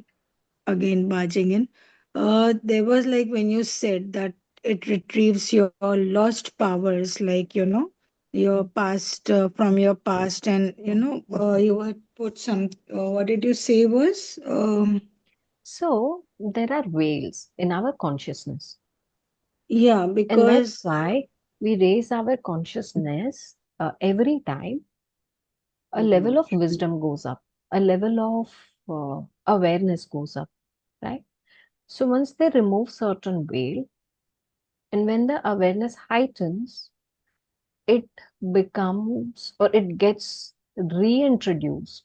again barging in. There was like when you said that it retrieves your lost powers, like, your past, from your past, and, you had put some, what did you say was? So there are veils in our consciousness. Yeah, And that's because, why we raise our consciousness every time a level of wisdom goes up, a level of awareness goes up, right? So once they remove certain veil, and when the awareness heightens, it becomes or it gets reintroduced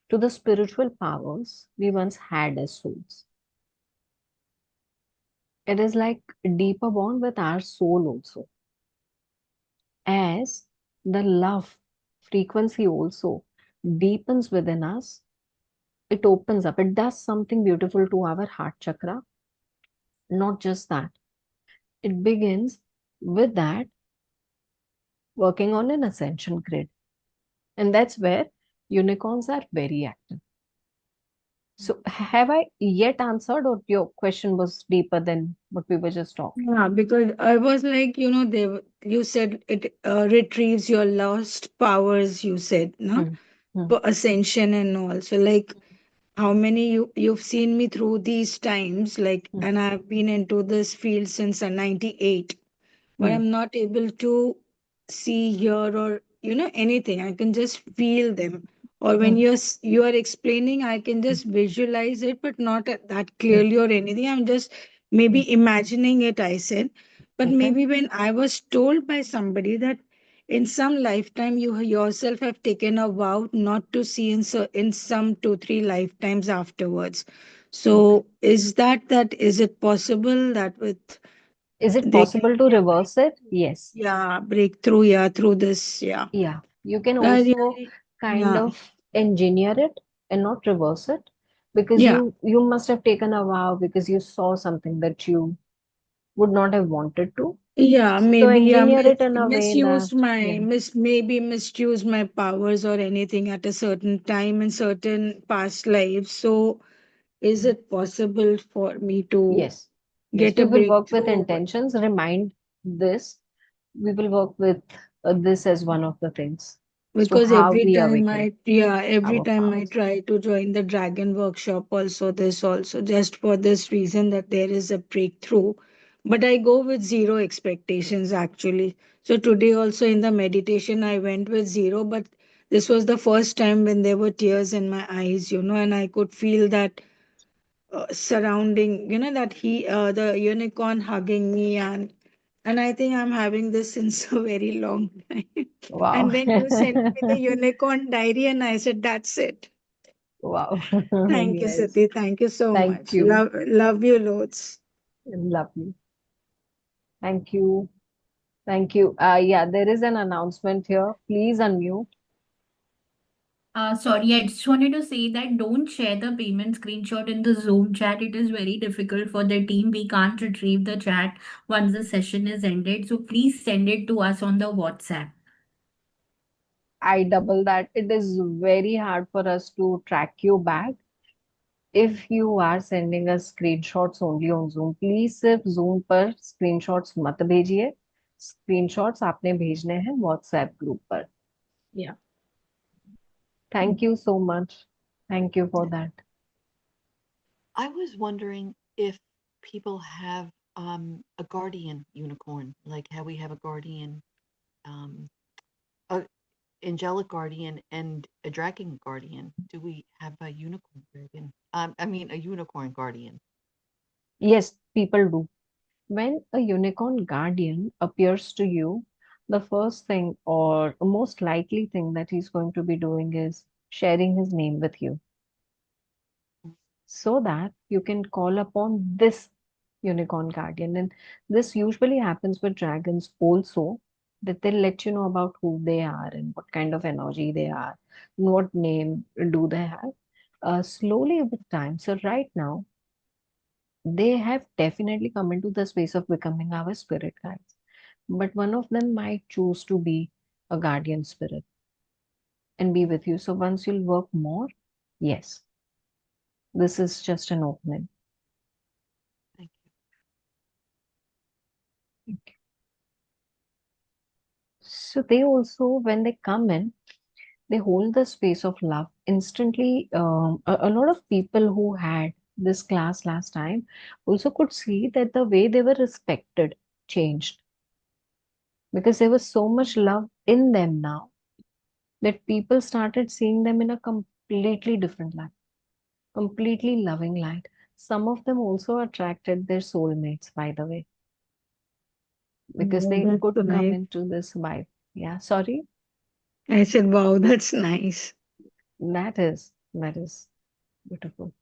to the spiritual powers we once had as souls. It is like a deeper bond with our soul also. As the love frequency also deepens within us, it opens up, it does something beautiful to our heart chakra. Not just that, it begins with that working on an ascension grid. And that's where unicorns are very active. So, have I yet answered, or your question was deeper than what we were just talking? yeah, because I was like, you said it retrieves your lost powers, you said, no? Hmm. Hmm. For ascension and all. So, like, how many you've seen me through these times, like, Hmm. and I've been into this field since 98, but Hmm. I'm not able to see, hear, or anything. I can just feel them. Or when Hmm. you are explaining, I can just visualize it, but not that Hmm. clearly or anything. I'm just Hmm. maybe imagining it, I said. But Okay. maybe when I was told by somebody that in some lifetime you yourself have taken a vow not to see in some 2 3 lifetimes afterwards. Okay. So is it possible that with Is it they can possible to get reverse it? Yes. breakthrough, yeah, through this, yeah. Yeah. You can I also really, kind yeah, of engineer it and not reverse it, because yeah, you must have taken a vow because you saw something that you would not have wanted to. yeah, So maybe, yeah, engineer it in a way that, yeah, maybe misused my powers or anything at a certain time in certain past lives. So is it possible for me to yes, yes, get we a will work with breakthrough? intentions. Remind this. We will work with this as one of the things as to Because how every we time awaken every our time I powers. try to join the dragon workshop, also this also just for this reason that there is a breakthrough. But I go with zero expectations actually. So today also in the meditation, I went with zero, but this was the first time when there were tears in my eyes, and I could feel that surrounding, that the unicorn hugging me, and I think I'm having this since a very long time. Wow. And then you sent me the unicorn diary, and I said, "That's it." Wow. Thank you, Yes. Sati. Thank you so Thank much. you. Love you loads. Lovely. Thank you. Thank you. Yeah, there is an announcement here. Please unmute. Sorry, I just wanted to say that don't share the payment screenshot in the Zoom chat. It is very difficult for the team. We can't retrieve the chat once the session is ended. So please send it to us on the WhatsApp. I double that. It is very hard for us to track you back. If you are sending us screenshots only on Zoom, please सिर्फ Zoom पर screenshots मत भेजिए. Screenshots आपने भेजने हैं WhatsApp group पर. Yeah. Thank you so much. Thank you for that. I was wondering if people have a guardian unicorn, like how we have a guardian, um, a angelic guardian and a dragon guardian. Do we have a unicorn dragon? I mean, a unicorn guardian. Yes, people do. When a unicorn guardian appears to you, the first thing or most likely thing that he's going to be doing is sharing his name with you so that you can call upon this unicorn guardian. And this usually happens with dragons also, that they'll let you know about who they are and what kind of energy they are, and what name do they have. Slowly with time. So right now, they have definitely come into the space of becoming our spirit guides. But one of them might choose to be a guardian spirit and be with you. So once you'll work more, yes, this is just an opening. Thank So they also, when they come in, they hold the space of love instantly. A lot of people who had this class last time also could see that the way they were respected changed, because there was so much love in them now that people started seeing them in a completely different light, completely loving light. Some of them also attracted their soulmates, by the way, because Wow, they that's could so come nice. into this vibe. Yeah, sorry. I said, wow, that's nice. That is beautiful.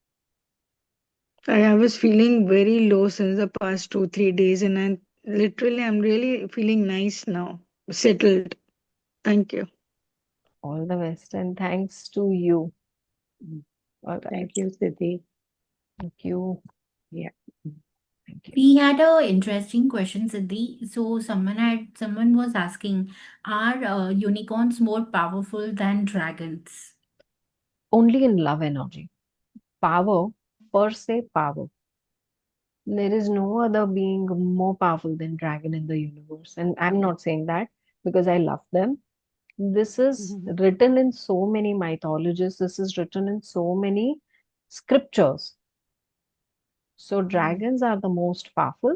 I was feeling very low since the past 2 3 days, and I'm really feeling nice now, settled. Thank you. All the best, and thanks to you. Mm. All right. Thank you, Siddhi. Thank you. Yeah. Thank you. We had a interesting question, Siddhi. So someone was asking, are unicorns more powerful than dragons? Only in love energy. Power, per se, power. There is no other being more powerful than dragon in the universe. And I'm not saying that because I love them. This is you. written in so many mythologies. This is written in so many scriptures. So dragons are the most powerful,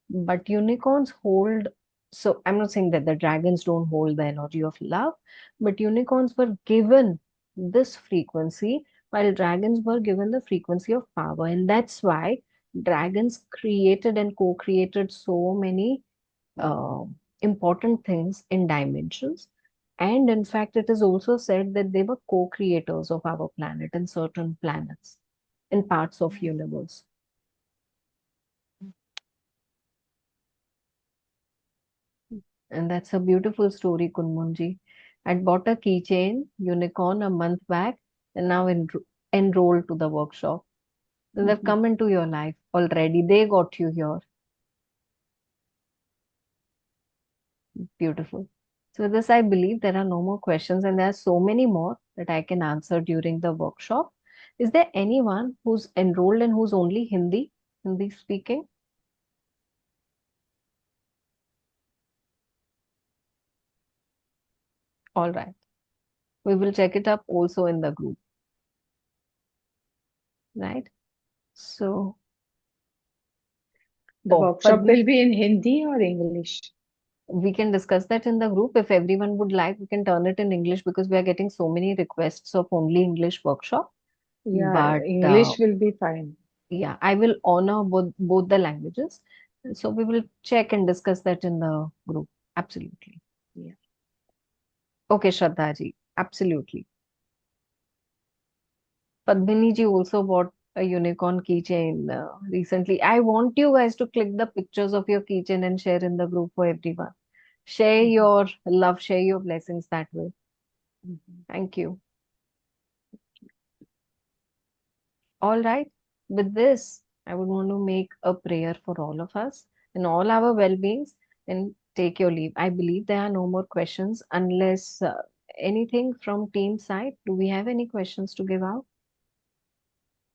but unicorns hold. So I'm not saying that the dragons don't hold the energy of love, but unicorns were given this frequency while dragons were given the frequency of power. And that's why dragons created and co-created so many important things in dimensions. And in fact, it is also said that they were co-creators of our planet and certain planets in parts of universe. And that's a beautiful story, Kunmunji. I'd bought a keychain, unicorn, a month back, and now enrolled to the workshop. They've come into your life already. They got you here. Beautiful. So with this, I believe there are no more questions, and there are so many more that I can answer during the workshop. Is there anyone who's enrolled and who's only Hindi speaking? All right. We will check it up also in the group, right? So, The oh, workshop Padma, will be in Hindi or English? we can discuss that in the group. If everyone would like, we can turn it in English because we are getting so many requests of only English workshop. Yeah, But English will be fine. yeah, I will honor both the languages. So we will check and discuss that in the group. Absolutely. Yeah. Okay, Shraddha ji. Absolutely. Padmini ji also bought a unicorn keychain recently. I want you guys to click the pictures of your keychain and share in the group for everyone. Share your love, share your blessings that way. Thank you. All right. With this, I would want to make a prayer for all of us and all our well-beings and take your leave. I believe there are no more questions unless anything from team side. Do we have any questions to give out?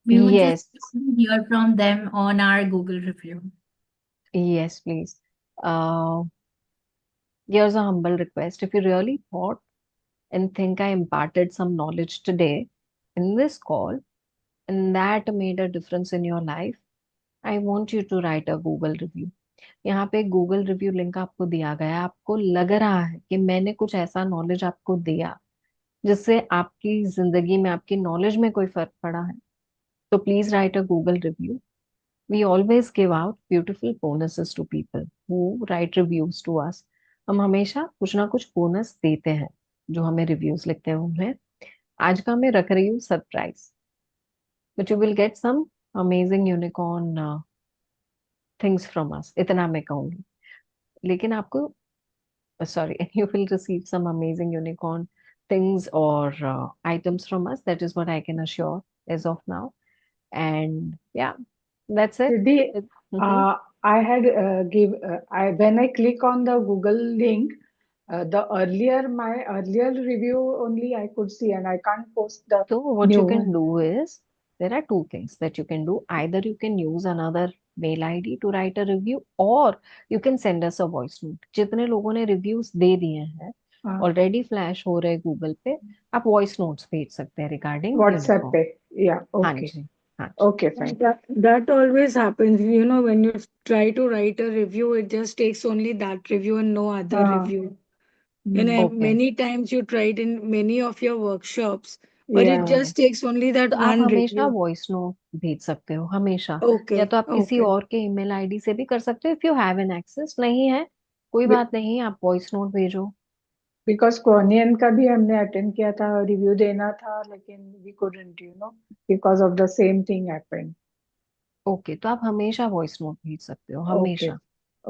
We would just Yes. hear from them on our Google review. Yes, please. Uh, Here's a humble request. If you really thought and think I imparted some knowledge today in this call and that made a difference in your life, I want you to write a Google review. यहाँ पे Google review link आपको दिया गया है। आपको लग रहा है कि मैंने कुछ ऐसा नॉलेज आपको दिया जिससे आपकी जिंदगी में आपकी नॉलेज में कोई फर्क पड़ा है, तो please write a Google review. We always give out beautiful bonuses to people who write reviews to us. हम हमेशा कुछ ना कुछ बोनस देते हैं जो हमें रिव्यूज लिखते हैं उन्हें. आज का मैं रख रही हूँ surprise, but you will get some amazing unicorn things from us. इतना मैं कहूंगी. लेकिन आपको sorry, you will receive some amazing unicorn things or items from us. That is what I can assure as of now. And yeah, that's it. Siddhi, Mhm. I had when I click on the Google link, my earlier review only I could see, and I can't post the So what new you can one. do is there are two things that you can do. Either you can use another mail ID to write a review, or you can send us a voice note. जितने लोगों ने reviews दे दिए हैं हाँ, already flash हो रहे Google पे, आप वॉइस नोट्स भेज सकते हैं रिगार्डिंग WhatsApp यूनिकॉर्न. पे. Yeah, हाँ okay. जी, हाँ जी. Okay, fine. That always happens. When you try to write a review, it just takes only that review and no other review. Okay. Many times you tried in many of your workshops, but it Yeah. just takes only that तो आप one हमेशा review. Voice note भेज सकते हो हमेशा. या Okay, तो आप किसी okay. और के ईमेल आईडी से भी कर सकते हो. If you have an access, नहीं है कोई Be- बात नहीं, आप वॉइस नोट भेजो. Because Korean का भी हमने अटेंड किया था, रिव्यू देना था, लेकिन we couldn't, because of the same thing happened. Okay, तो आप हमेशा वॉइस नोट भेज सकते हो Okay, हमेशा.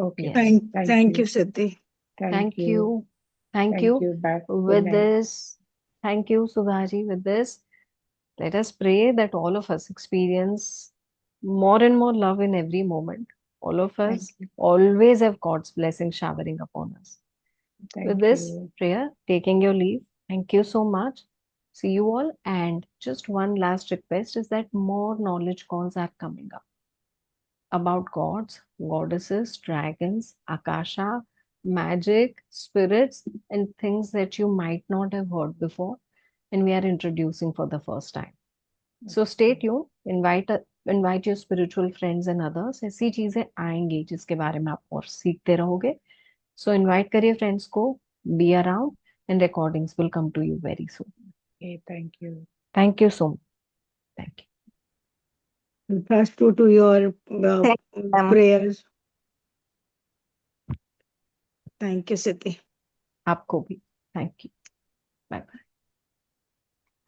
okay. Yes. Thank you, Siddhi. Thank Thank you. you. Thank Thank you. you. Back. Good with night. This, thank you Sudhaji. With this, let us pray that all of us experience more and more love in every moment. All of us Thank you. always have God's blessing showering upon us. With Thank this you. prayer, taking your leave. Thank you so much. See you all. And just one last request is that more knowledge calls are coming up about gods, goddesses, dragons, akasha, magic, spirits, and things that you might not have heard before. And we are introducing for the first time. So stay tuned. Invite your spiritual friends and others. ऐसी चीजें आएंगी जिसके बारे में आप और सीखते रहोगे. So invite करिए friends को, be around, and recordings will come to you very soon. Okay, thank you. Thank you so much. Thank you. Trust to your Thank you, ma'am. prayers. Thank you, Siddhi. आपको भी thank you, bye bye.